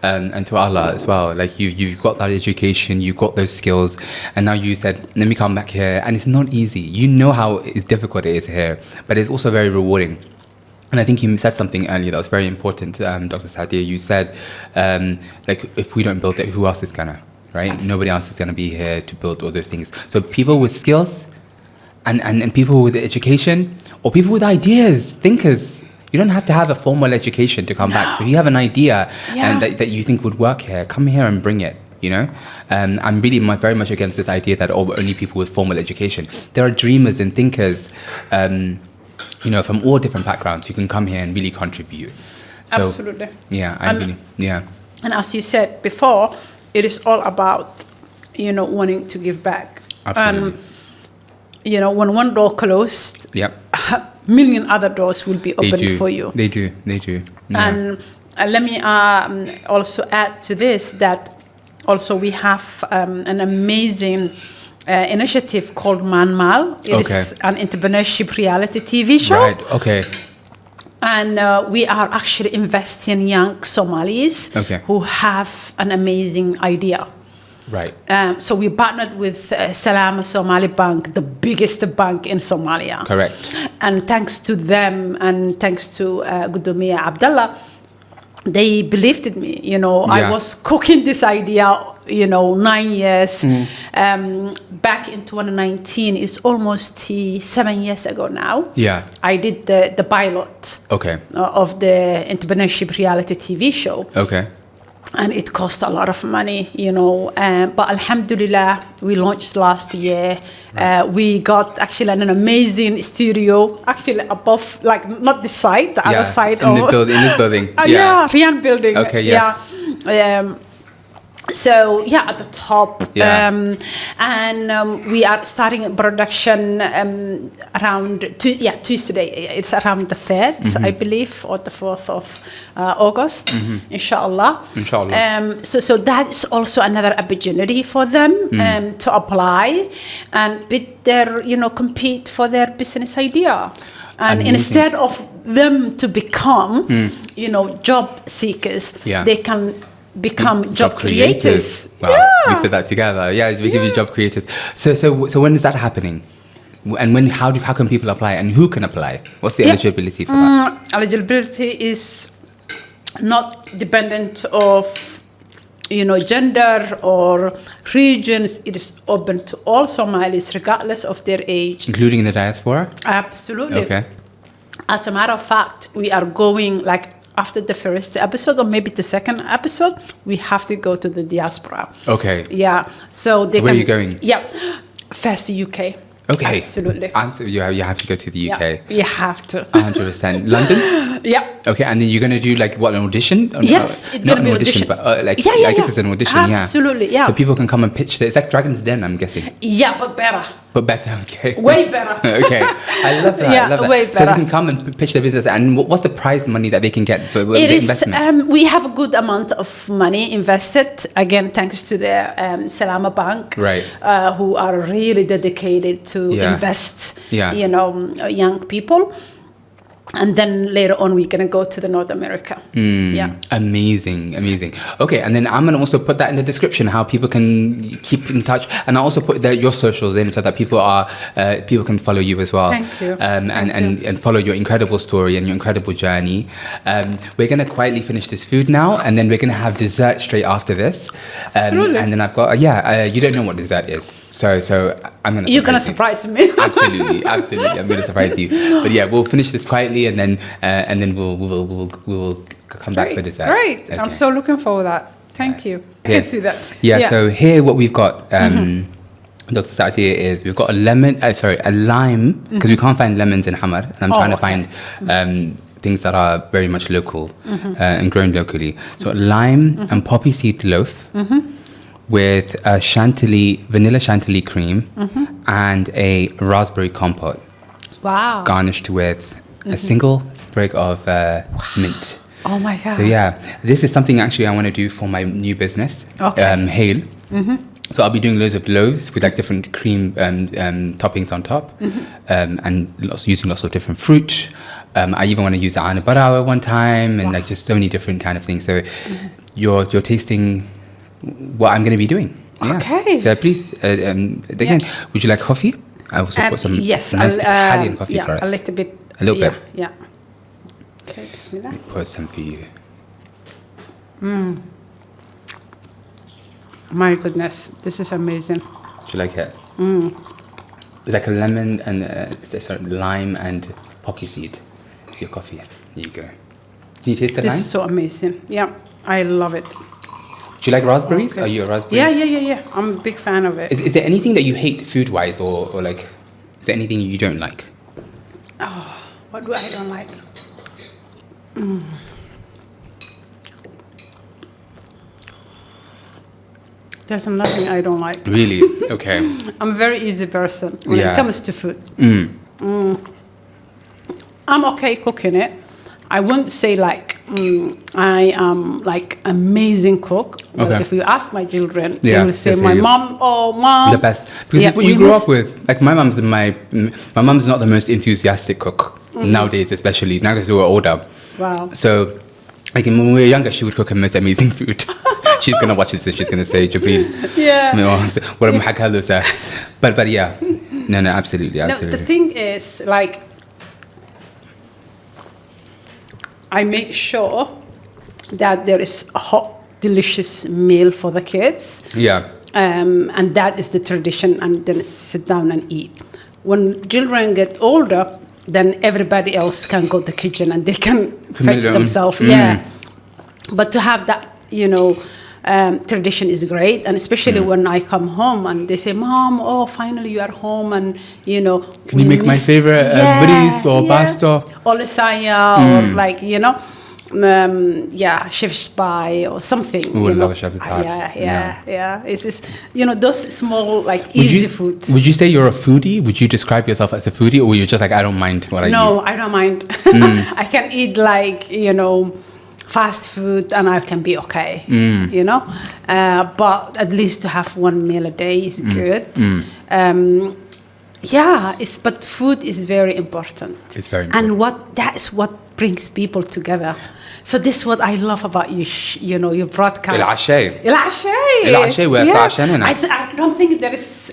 Speaker 1: and to Allah as well. Like you've got that education, you've got those skills, and now you said, let me come back here. And it's not easy. You know how difficult it is here, but it's also very rewarding. And I think you said something earlier that was very important, Dr. Sadiyo. You said, like, if we don't build it, who else is gonna, right? Absolutely. Nobody else is gonna be here to build all those things. So people with skills and people with education, or people with ideas, thinkers. You don't have to have a formal education to come back. If you have an idea and that you think would work here, come here and bring it. You know, I'm really very much against this idea that only people with formal education. There are dreamers and thinkers, you know, from all different backgrounds who can come here and really contribute. So,
Speaker 2: absolutely.
Speaker 1: And
Speaker 2: as you said before, it is all about, you know, wanting to give back.
Speaker 1: Absolutely.
Speaker 2: You know, when one door closed, million other doors will be
Speaker 1: They
Speaker 2: opened
Speaker 1: do.
Speaker 2: for you.
Speaker 1: They do. Yeah.
Speaker 2: And let me also add to this that also we have an amazing initiative called Maan-Maal. It is an entrepreneurship reality TV show.
Speaker 1: Right. Okay.
Speaker 2: And we are actually investing in young Somalis who have an amazing idea.
Speaker 1: Right.
Speaker 2: So we partnered with Salama Somali Bank, the biggest bank in Somalia.
Speaker 1: Correct.
Speaker 2: And thanks to them and thanks to Gudumia Abdallah, they believed in me. You know, I was cooking this idea, 9 years. Back in 2019, it's almost 7 years ago now.
Speaker 1: Yeah.
Speaker 2: I did the pilot of the entrepreneurship reality TV show.
Speaker 1: Okay.
Speaker 2: And it cost a lot of money, but alhamdulillah, we launched last year. Right. We got actually an amazing studio, actually above, like not this side, the other side.
Speaker 1: In this building.
Speaker 2: Rian building.
Speaker 1: Okay, yes.
Speaker 2: So at the top, and we are starting production around Tuesday. It's around the 3rd, I believe, or the 4th of August, inshallah. So that is also another opportunity for them to apply and with their, compete for their business idea. And instead of them to become, job seekers, they can become job creators.
Speaker 1: Wow, we said that together. Yeah, we give you job creators. So when is that happening? And how can people apply? And who can apply? What's the eligibility for that?
Speaker 2: Eligibility is not dependent of gender or regions. It is open to all Somalis, regardless of their age,
Speaker 1: including the diaspora.
Speaker 2: Absolutely.
Speaker 1: Okay.
Speaker 2: As a matter of fact, we are going after the first episode or maybe the second episode, we have to go to the diaspora.
Speaker 1: Okay.
Speaker 2: Yeah. So
Speaker 1: where are you going?
Speaker 2: Yeah. First, the UK.
Speaker 1: Okay.
Speaker 2: Absolutely.
Speaker 1: You have to go to the UK.
Speaker 2: Yeah, you have to.
Speaker 1: 100%. London?
Speaker 2: Yeah.
Speaker 1: Okay, and then you're going to do an audition?
Speaker 2: Yes, it's going to be
Speaker 1: an audition. But I guess it's an audition,
Speaker 2: Absolutely, yeah.
Speaker 1: So people can come and pitch it. It's like Dragon's Den, I'm guessing.
Speaker 2: Yeah, but better.
Speaker 1: But better, okay.
Speaker 2: Way better.
Speaker 1: Okay, I love that.
Speaker 2: Yeah,
Speaker 1: I love that.
Speaker 2: way better.
Speaker 1: So they can come and pitch their business. And what's the prize money that they can get for the investment?
Speaker 2: We have a good amount of money invested. Again, thanks to the Salama Bank,
Speaker 1: right?
Speaker 2: Who are really dedicated to invest, young people. And then later on, we're going to go to North America.
Speaker 1: Amazing. Okay, and then I'm going to also put that in the description, how people can keep in touch. And I'll also put your socials in so that people can follow you as well.
Speaker 2: Thank you.
Speaker 1: And follow your incredible story and your incredible journey. We're going to quietly finish this food now, and then we're going to have dessert straight after this.
Speaker 2: Absolutely.
Speaker 1: And then I've got, you don't know what dessert is. So I'm going to
Speaker 2: You're going to surprise me.
Speaker 1: Absolutely. I'm going to surprise you. But we'll finish this quietly, and then we'll come back for dessert.
Speaker 2: Great.
Speaker 1: Okay.
Speaker 2: I'm so looking forward to that. Thank you. I can see that.
Speaker 1: Yeah. So here, what we've got, Dr. Sacdiyo, is we've got a lime, because we can't find lemons in Hamar, and I'm trying to find things that are very much local and grown locally. So lime and poppy seed loaf. With vanilla chantilly cream and a raspberry compote.
Speaker 2: Wow.
Speaker 1: Garnished with a single sprig of mint.
Speaker 2: Oh my God.
Speaker 1: So this is something actually I want to do for my new business, Hale. So I'll be doing loads of loaves with different cream toppings on top, and using lots of different fruit. I even want to use Aana Barawa one time, and just so many different kind of things. So you're tasting what I'm going to be doing.
Speaker 2: Okay.
Speaker 1: So please, again, would you like coffee? I also put some nice Italian coffee for us.
Speaker 2: A little bit.
Speaker 1: A little bit.
Speaker 2: Yeah. Okay, bismillah.
Speaker 1: Pour some for you.
Speaker 2: My goodness, this is amazing.
Speaker 1: Do you like it? It's like a lemon and lime and poppy seed. Your coffee. Here you go. Can you taste the lime?
Speaker 2: This is so amazing. Yeah, I love it.
Speaker 1: Do you like raspberries? Okay. Are you a raspberry?
Speaker 2: Yeah. I'm a big fan of it.
Speaker 1: Is there anything that you hate food-wise, or is there anything you don't like?
Speaker 2: Oh, what do I don't like? There's nothing I don't like.
Speaker 1: Really? Okay.
Speaker 2: I'm a very easy person when it comes to food. I'm okay cooking it. I wouldn't say like I am like amazing cook. But
Speaker 1: Okay.
Speaker 2: if you ask my children, they
Speaker 1: Yeah,
Speaker 2: will say
Speaker 1: they say
Speaker 2: my
Speaker 1: you-
Speaker 2: mom, oh mom,
Speaker 1: The best. Because
Speaker 2: Yeah,
Speaker 1: it's what
Speaker 2: we
Speaker 1: you grew
Speaker 2: miss-
Speaker 1: up with. Like my mom's not the most enthusiastic cook nowadays, especially now because we're older.
Speaker 2: Wow.
Speaker 1: So, like when we were younger, she would cook the most amazing food. She's gonna watch this and she's gonna say, Jibril,
Speaker 2: Yeah.
Speaker 1: what am I? But yeah, no, absolutely,
Speaker 2: No,
Speaker 1: absolutely.
Speaker 2: the thing is, like, I make sure that there is a hot, delicious meal for the kids.
Speaker 1: Yeah.
Speaker 2: And that is the tradition, and then sit down and eat. When children get older, then everybody else can go to the kitchen and they can fetch themselves. Yeah. But to have that, tradition is great, and especially when I come home and they say, "Mom, oh, finally you are home," and
Speaker 1: Can you make my favorite rice or pasta?
Speaker 2: or lasagna, or like shepherd's pie or something.
Speaker 1: Ooh, I love a shepherd's pie.
Speaker 2: Yeah. It's just, those small like easy food.
Speaker 1: Would you say you're a foodie? Would you describe yourself as a foodie, or you're just like, I don't mind what I eat?
Speaker 2: No, I don't mind. I can eat like fast food and I can be okay. But at least to have one meal a day is good. But food is very important.
Speaker 1: It's very important.
Speaker 2: And that's what brings people together. So this is what I love about you, your broadcast.
Speaker 1: Ila Cashee, where's the Cashee in it?
Speaker 2: I don't think there is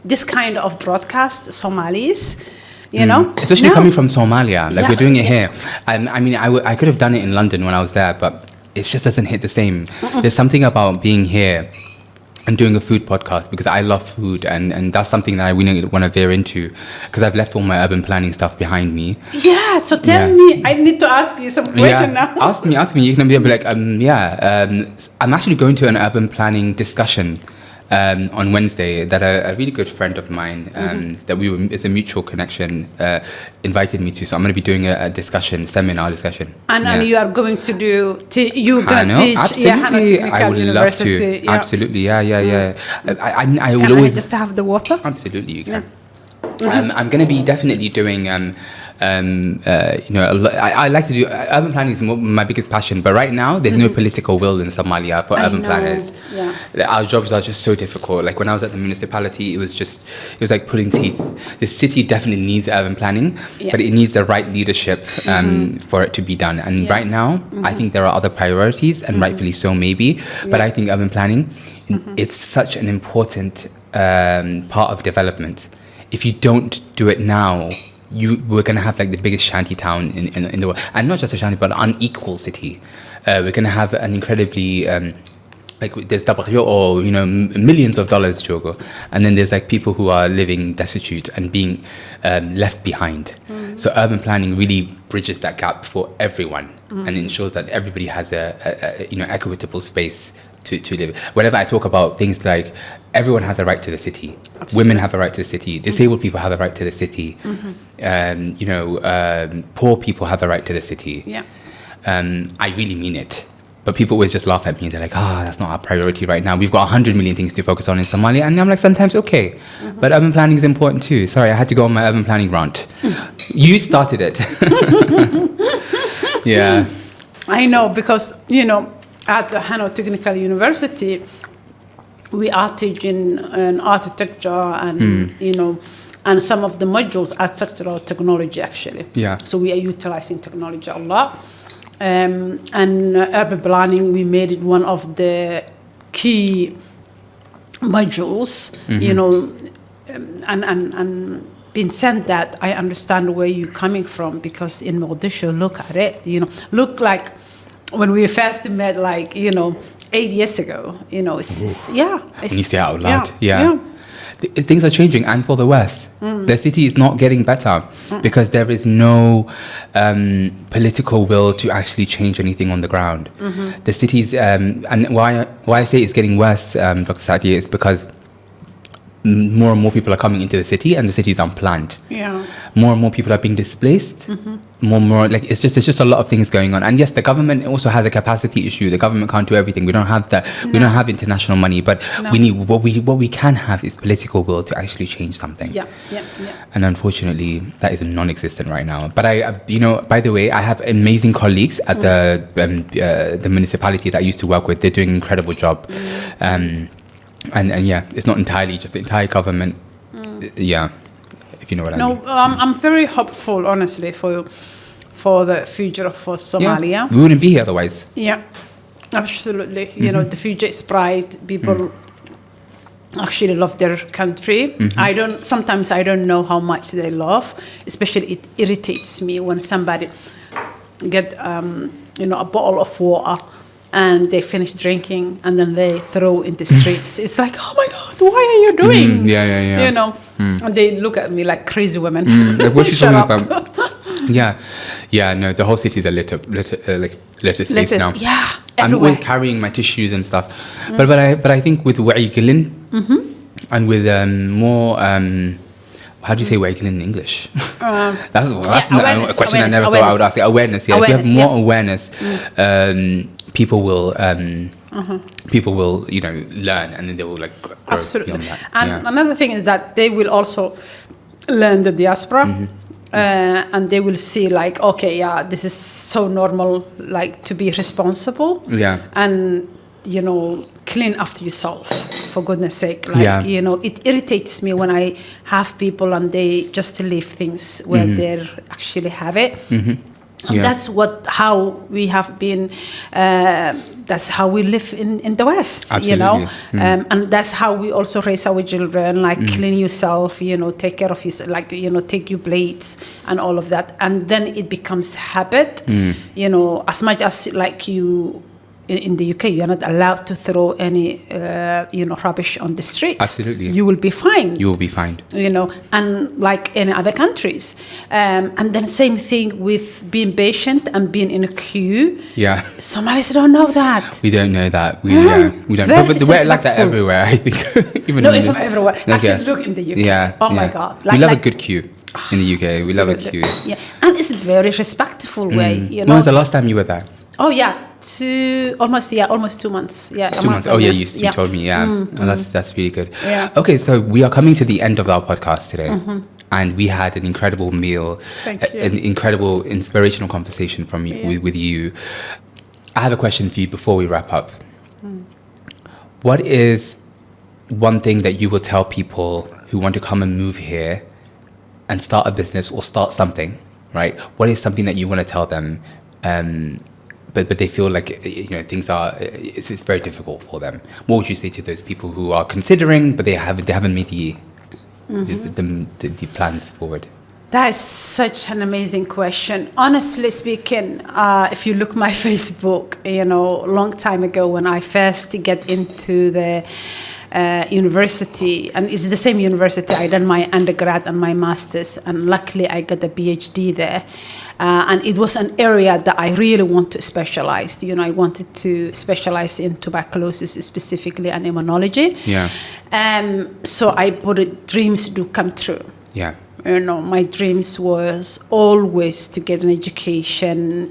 Speaker 2: this kind of broadcast, Somalis,
Speaker 1: Especially
Speaker 2: No.
Speaker 1: coming from Somalia, like
Speaker 2: Yeah,
Speaker 1: we're doing it
Speaker 2: yeah.
Speaker 1: here. I mean, I could have done it in London when I was there, but it just doesn't hit the same. There's something about being here and doing a food podcast, because I love food, and that's something that I really want to veer into, because I've left all my urban planning stuff behind me.
Speaker 2: Yeah, so tell me, I need to ask you some question now.
Speaker 1: Ask me. You can be like, I'm actually going to an urban planning discussion on Wednesday that a really good friend of mine that it's a mutual connection invited me to. So I'm going to be doing a seminar discussion.
Speaker 2: And you are going to you're going to teach
Speaker 1: absolutely. I would love to.
Speaker 2: Yeah.
Speaker 1: Absolutely, yeah. I will
Speaker 2: Can
Speaker 1: always
Speaker 2: I just have the water?
Speaker 1: Absolutely, you can. I'm going to be definitely doing. I like to do urban planning is my biggest passion, but right now there's no political will in Somalia for urban planners.
Speaker 2: Yeah.
Speaker 1: Our jobs are just so difficult. Like when I was at the municipality, it was like pulling teeth. The city definitely needs urban planning, but it needs the right leadership for it to be done. And right now, I think there are other priorities, and rightfully so, maybe. But I think urban planning, it's such an important part of development. If you don't do it now, we're going to have like the biggest shanty town in the world, and not just a shanty, but an unequal city. We're going to have an incredibly there's Tabakyo, or millions of dollars, Jogo, and then there's like people who are living destitute and being left behind. So urban planning really bridges that gap for everyone and ensures that everybody has a equitable space to live. Whenever I talk about things like everyone has a right to the city, women have a right to the city, disabled people have a right to the city, poor people have a right to the city.
Speaker 2: Yeah.
Speaker 1: I really mean it. But people always just laugh at me. They're like, that's not our priority right now. We've got 100 million things to focus on in Somalia. And I'm like, sometimes, okay. But urban planning is important too. Sorry, I had to go on my urban planning rant. You started it. Yeah.
Speaker 2: I know, because, at the Hanoi Technical University, we are teaching architecture and, and some of the modules architectural technology, actually.
Speaker 1: Yeah.
Speaker 2: So we are utilizing technology a lot. And urban planning, we made it one of the key modules, and being said that, I understand where you're coming from, because in Mogadishu, look at it, look like when we first met, 8 years ago, it's
Speaker 1: when you say it out loud, yeah. Things are changing, and for the West, the city is not getting better because there is no political will to actually change anything on the ground. The cities, and why I say it's getting worse, Dr. Sadiyo, is because more and more people are coming into the city, and the city is unplanned.
Speaker 2: Yeah.
Speaker 1: More and more people are being displaced. More like it's just a lot of things going on. And yes, the government also has a capacity issue. The government can't do everything. We don't have that. No. We don't have international money, but we need what we can have is political will to actually change something.
Speaker 2: Yeah.
Speaker 1: And unfortunately, that is non-existent right now. But by the way, I have amazing colleagues at the municipality that I used to work with. They're doing an incredible job. And yeah, it's not entirely just the entire government. Yeah. If you know what I mean.
Speaker 2: I'm very hopeful, honestly, for the future of Somalia.
Speaker 1: Yeah, we wouldn't be here otherwise.
Speaker 2: Yeah, absolutely. You know, the future is bright. People actually love their country. Sometimes I don't know how much they love. Especially, it irritates me when somebody get a bottle of water and they finish drinking and then they throw in the streets. It's like, oh my God, why are you doing?
Speaker 1: Yeah.
Speaker 2: You know, and they look at me like crazy women.
Speaker 1: Like, what are you talking about? Yeah. No, the whole city is a litter space now.
Speaker 2: Yeah, everywhere.
Speaker 1: I'm always carrying my tissues and stuff, but I think with Wa'igilin and with more. How do you say Wa'igilin in English? That's a question I never thought I would ask. Awareness. Yeah, if we have more awareness, people will learn, and then they will like grow.
Speaker 2: Absolutely. And another thing is that they will also learn the diaspora. And they will see like, okay, this is so normal, like to be responsible. Yeah. And clean after yourself, for goodness sake. Like, it irritates me when I have people and they just leave things where they actually have it. And that's how we have been. That's how we live in the West.
Speaker 1: Absolutely.
Speaker 2: And that's how we also raise our children. Like clean yourself, take care of yourself, like take your plates and all of that. And then it becomes habit. As much as like you. In the UK, you're not allowed to throw any, rubbish on the streets.
Speaker 1: Absolutely.
Speaker 2: You will be fined.
Speaker 1: You will be fined.
Speaker 2: And like in other countries. And then same thing with being patient and being in a queue.
Speaker 1: Yeah.
Speaker 2: Somalis don't know that.
Speaker 1: We don't know that. We don't. But we're like that everywhere, I think.
Speaker 2: It's not everywhere. Actually, look in the UK.
Speaker 1: Yeah.
Speaker 2: Oh my God.
Speaker 1: We love a good queue in the UK. We love a queue.
Speaker 2: Yeah. And it's a very respectful way,
Speaker 1: When was the last time you were there?
Speaker 2: Oh yeah, almost 2 months. Yeah,
Speaker 1: 2 months. Oh yeah, you told me. Yeah, that's really good.
Speaker 2: Yeah.
Speaker 1: Okay, so we are coming to the end of our podcast today, and we had an incredible meal, an incredible inspirational conversation from you with you. I have a question for you before we wrap up. What is one thing that you will tell people who want to come and move here and start a business or start something? Right? What is something that you want to tell them? But they feel like things are it's very difficult for them. What would you say to those people who are considering but they haven't made the plans forward?
Speaker 2: That is such an amazing question. Honestly speaking, if you look my Facebook, long time ago when I first get into the university, and it's the same university I done my undergrad and my master's, and luckily I got a PhD there. And it was an area that I really want to specialize. I wanted to specialize in tuberculosis specifically and immunology. Yeah. So I put it, dreams do come true.
Speaker 1: Yeah.
Speaker 2: My dreams was always to get an education.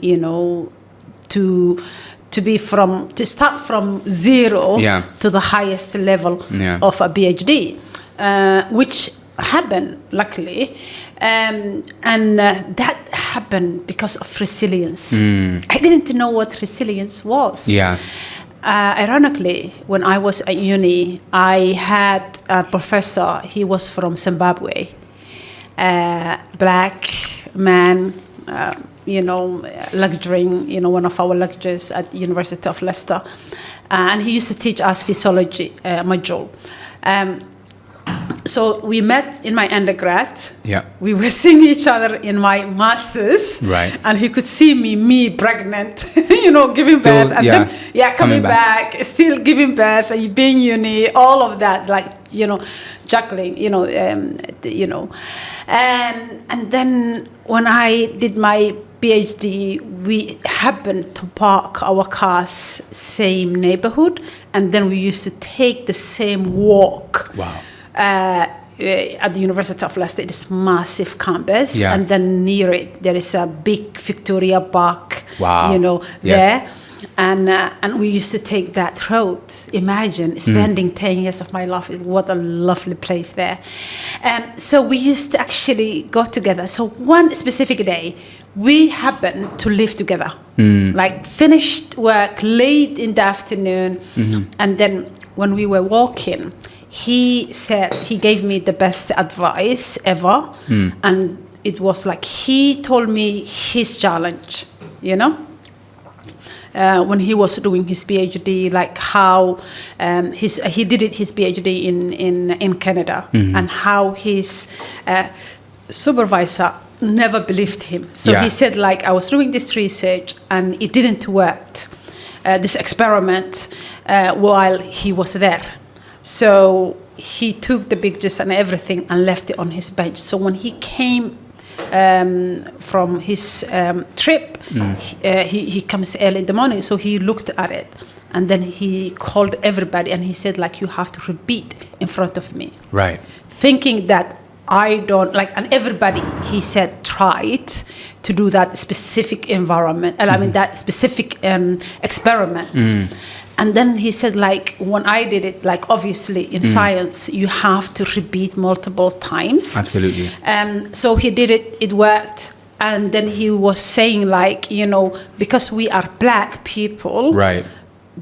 Speaker 2: To start from zero to the highest level of a PhD, which happened luckily, and that happened because of resilience. I didn't know what resilience was. Ironically, when I was at uni, I had a professor. He was from Zimbabwe, black man. Lecturing, one of our lecturers at the University of Leicester. And he used to teach us physiology module. So we met in my undergrad. Yeah. We were seeing each other in my master's. Right. And he could see me pregnant, giving birth. And then, coming back, still giving birth, being uni, all of that, juggling, and then when I did my PhD, we happened to park our cars same neighborhood, and then we used to take the same walk at the University of Leicester, it is massive campus, and then near it there is a big Victoria Park.
Speaker 1: Wow.
Speaker 2: You know, there. And we used to take that road. Imagine spending 10 years of my life. What a lovely place there. So we used to actually go together. So one specific day, we happened to live together. Like finished work late in the afternoon. And then when we were walking, he said, he gave me the best advice ever. And it was like, he told me his challenge, you know? When he was doing his PhD, like how he did his PhD in Canada, and how his supervisor never believed him. So he said, like, I was doing this research and it didn't work, this experiment, while he was there. So he took the pictures and everything and left it on his bench. So when he came from his trip, he comes early in the morning, so he looked at it, and then he called everybody and he said, like, you have to repeat in front of me,
Speaker 1: right?
Speaker 2: Thinking that I don't like, and everybody, he said, tried to do that specific environment, and I mean that specific experiment. And then he said, like, when I did it, like, obviously in science, you have to repeat multiple times.
Speaker 1: Absolutely.
Speaker 2: So he did it, it worked. And then he was saying, like, you know, because we are black people,
Speaker 1: right?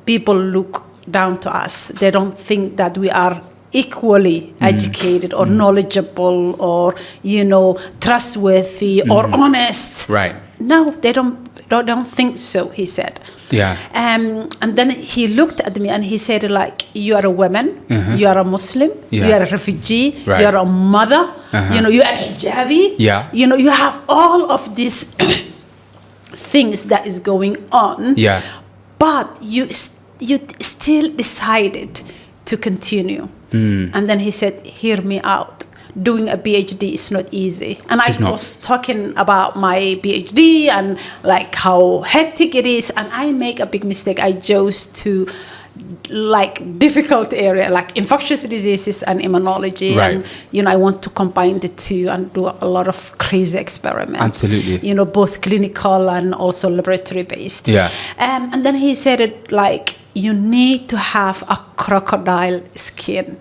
Speaker 2: People look down to us. They don't think that we are equally educated or knowledgeable or, you know, trustworthy or honest.
Speaker 1: Right.
Speaker 2: No, they don't think so, he said.
Speaker 1: Yeah.
Speaker 2: And then he looked at me and he said, like, you are a woman, you are a Muslim, you are a refugee, you are a mother, you know, you are hijabi, you know, you have all of these things that is going on, but you still decided to continue. And then he said, hear me out. Doing a PhD is not easy. And I was talking about my PhD and like how hectic it is. And I make a big mistake. I chose to like difficult area, like infectious diseases and immunology.
Speaker 1: Right.
Speaker 2: And, you know, I want to combine the two and do a lot of crazy experiments.
Speaker 1: Absolutely.
Speaker 2: You know, both clinical and also laboratory based.
Speaker 1: Yeah.
Speaker 2: And then he said it like, you need to have a crocodile skin.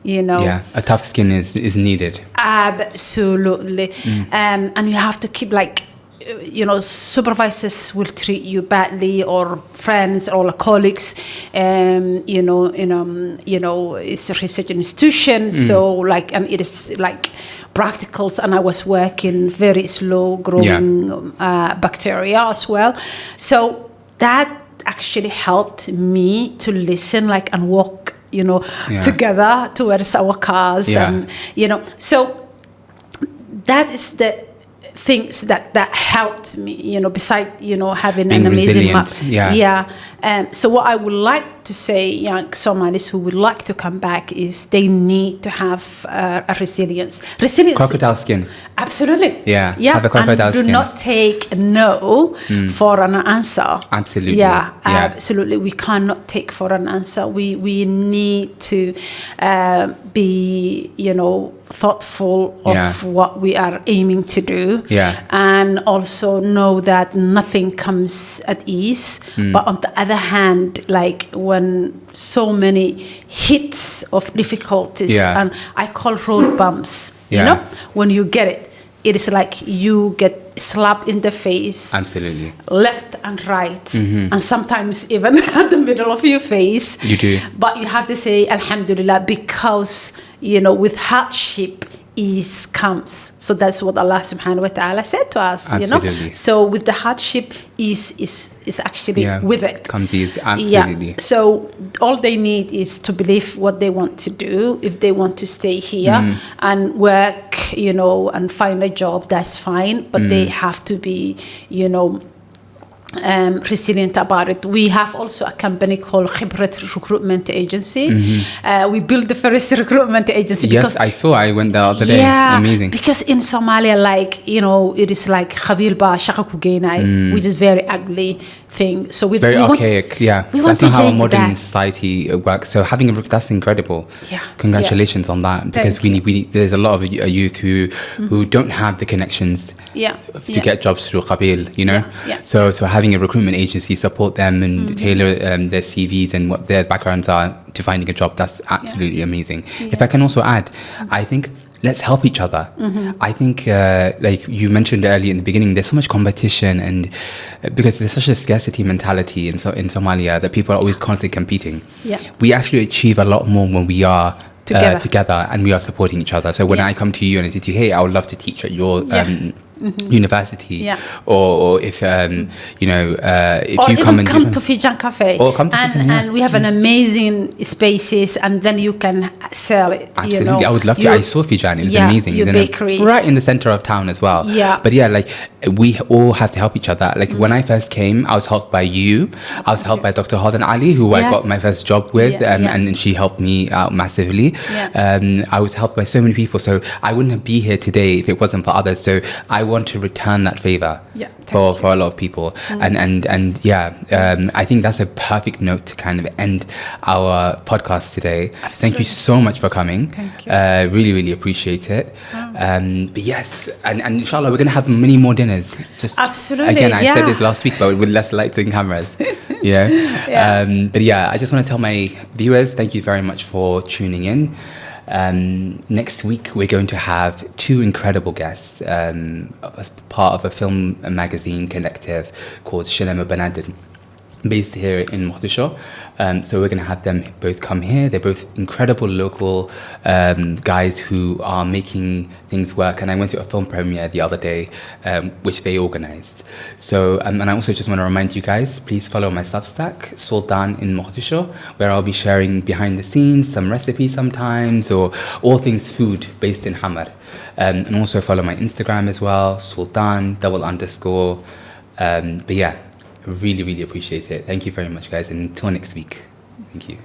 Speaker 2: You know,
Speaker 1: a tough skin is needed.
Speaker 2: Absolutely. And you have to keep, like, you know, supervisors will treat you badly, or friends or colleagues. You know, it's a research institution, so like, and it is like practicals. And I was working very slow growing bacteria as well. So that actually helped me to listen, like, and walk, you know, together towards our cars, and you know, so that is the things that helped me, you know, besides, you know, having
Speaker 1: being
Speaker 2: an amazing map. So what I would like to say, young Somalis who would like to come back, is they need to have a resilience.
Speaker 1: Crocodile skin.
Speaker 2: Absolutely.
Speaker 1: Have a crocodile skin.
Speaker 2: Do not take no for an answer.
Speaker 1: Absolutely.
Speaker 2: Absolutely. We cannot take for an answer. We need to be, you know, thoughtful of what we are aiming to do. And also know that nothing comes at ease. But on the other hand, like, when so many hits of difficulties, and I call road bumps, you know, when you get it, it is like you get slapped in the face.
Speaker 1: Absolutely.
Speaker 2: Left and right, and sometimes even at the middle of your face.
Speaker 1: You do.
Speaker 2: But you have to say Alhamdulillah, because, you know, with hardship ease comes. So that's what Allah subhanahu wa ta'ala said to us.
Speaker 1: Absolutely.
Speaker 2: You know. So with the hardship is actually with it.
Speaker 1: Comes ease. Absolutely.
Speaker 2: So all they need is to believe what they want to do. If they want to stay here and work, you know, and find a job, that's fine. But they have to be, you know, resilient about it. We have also a company called Khibrat Recruitment Agency. We built the first recruitment agency.
Speaker 1: Yes,
Speaker 2: because,
Speaker 1: I saw. I went the other day.
Speaker 2: Yeah,
Speaker 1: Amazing.
Speaker 2: because in Somalia, like, you know, it is like Khabil Ba Shaqa Kugenai, which is very ugly thing. So we
Speaker 1: Very
Speaker 2: we
Speaker 1: archaic.
Speaker 2: we want
Speaker 1: That's not
Speaker 2: to
Speaker 1: how a
Speaker 2: change
Speaker 1: modern
Speaker 2: that.
Speaker 1: society works. So having that's incredible.
Speaker 2: Yeah.
Speaker 1: Congratulations on that, because
Speaker 2: Thank
Speaker 1: we need there's a lot of youth who don't have the connections
Speaker 2: Yeah.
Speaker 1: to get jobs through Qabil, you know.
Speaker 2: Yeah.
Speaker 1: So having a recruitment agency support them and tailor their CVs and what their backgrounds are to finding a job, that's absolutely amazing. If I can also add, I think let's help each other. I think like you mentioned earlier in the beginning, there's so much competition, and because there's such a scarcity mentality in Somalia that people are always constantly competing.
Speaker 2: Yeah.
Speaker 1: We actually achieve a lot more when we are together and we are supporting each other. So when I come to you and I say to you, hey, I would love to teach at your university, or if you know, if
Speaker 2: or
Speaker 1: you come and
Speaker 2: come to Fijan Cafe,
Speaker 1: or come to Fijan,
Speaker 2: and we have an amazing spaces, and then you can sell it.
Speaker 1: Absolutely,
Speaker 2: you know.
Speaker 1: I would love to. I saw Fijan; it was amazing.
Speaker 2: Your
Speaker 1: isn't
Speaker 2: bakeries,
Speaker 1: it? Right in the center of town as well.
Speaker 2: Yeah.
Speaker 1: But yeah, like we all have to help each other. Like when I first came, I was helped by you. I was helped by Dr. Hardan Ali, who I got my first job with, and she helped me out massively. I was helped by so many people, so I wouldn't be here today if it wasn't for others. So I want to return that favor for a lot of people, and I think that's a perfect note to kind of end our podcast today.
Speaker 2: Absolutely.
Speaker 1: Thank you so much for coming.
Speaker 2: Thank you.
Speaker 1: Really appreciate it. But yes, and inshallah we're gonna have many more dinners. Just
Speaker 2: absolutely,
Speaker 1: again, I said this last week, but with less lights and cameras. But yeah, I just want to tell my viewers, thank you very much for tuning in. Next week we're going to have two incredible guests as part of a film magazine collective called Banaadir, based here in Mogadishu. So we're going to have them both come here. They're both incredible local guys who are making things work. And I went to a film premiere the other day, which they organized. So, and I also just want to remind you guys, please follow my Substack, Sultan in Mogadishu, where I'll be sharing behind the scenes, some recipes sometimes, or all things food based in Hamar. And also follow my Instagram as well, Sultan _. But yeah, really appreciate it. Thank you very much, guys. And until next week. Thank you.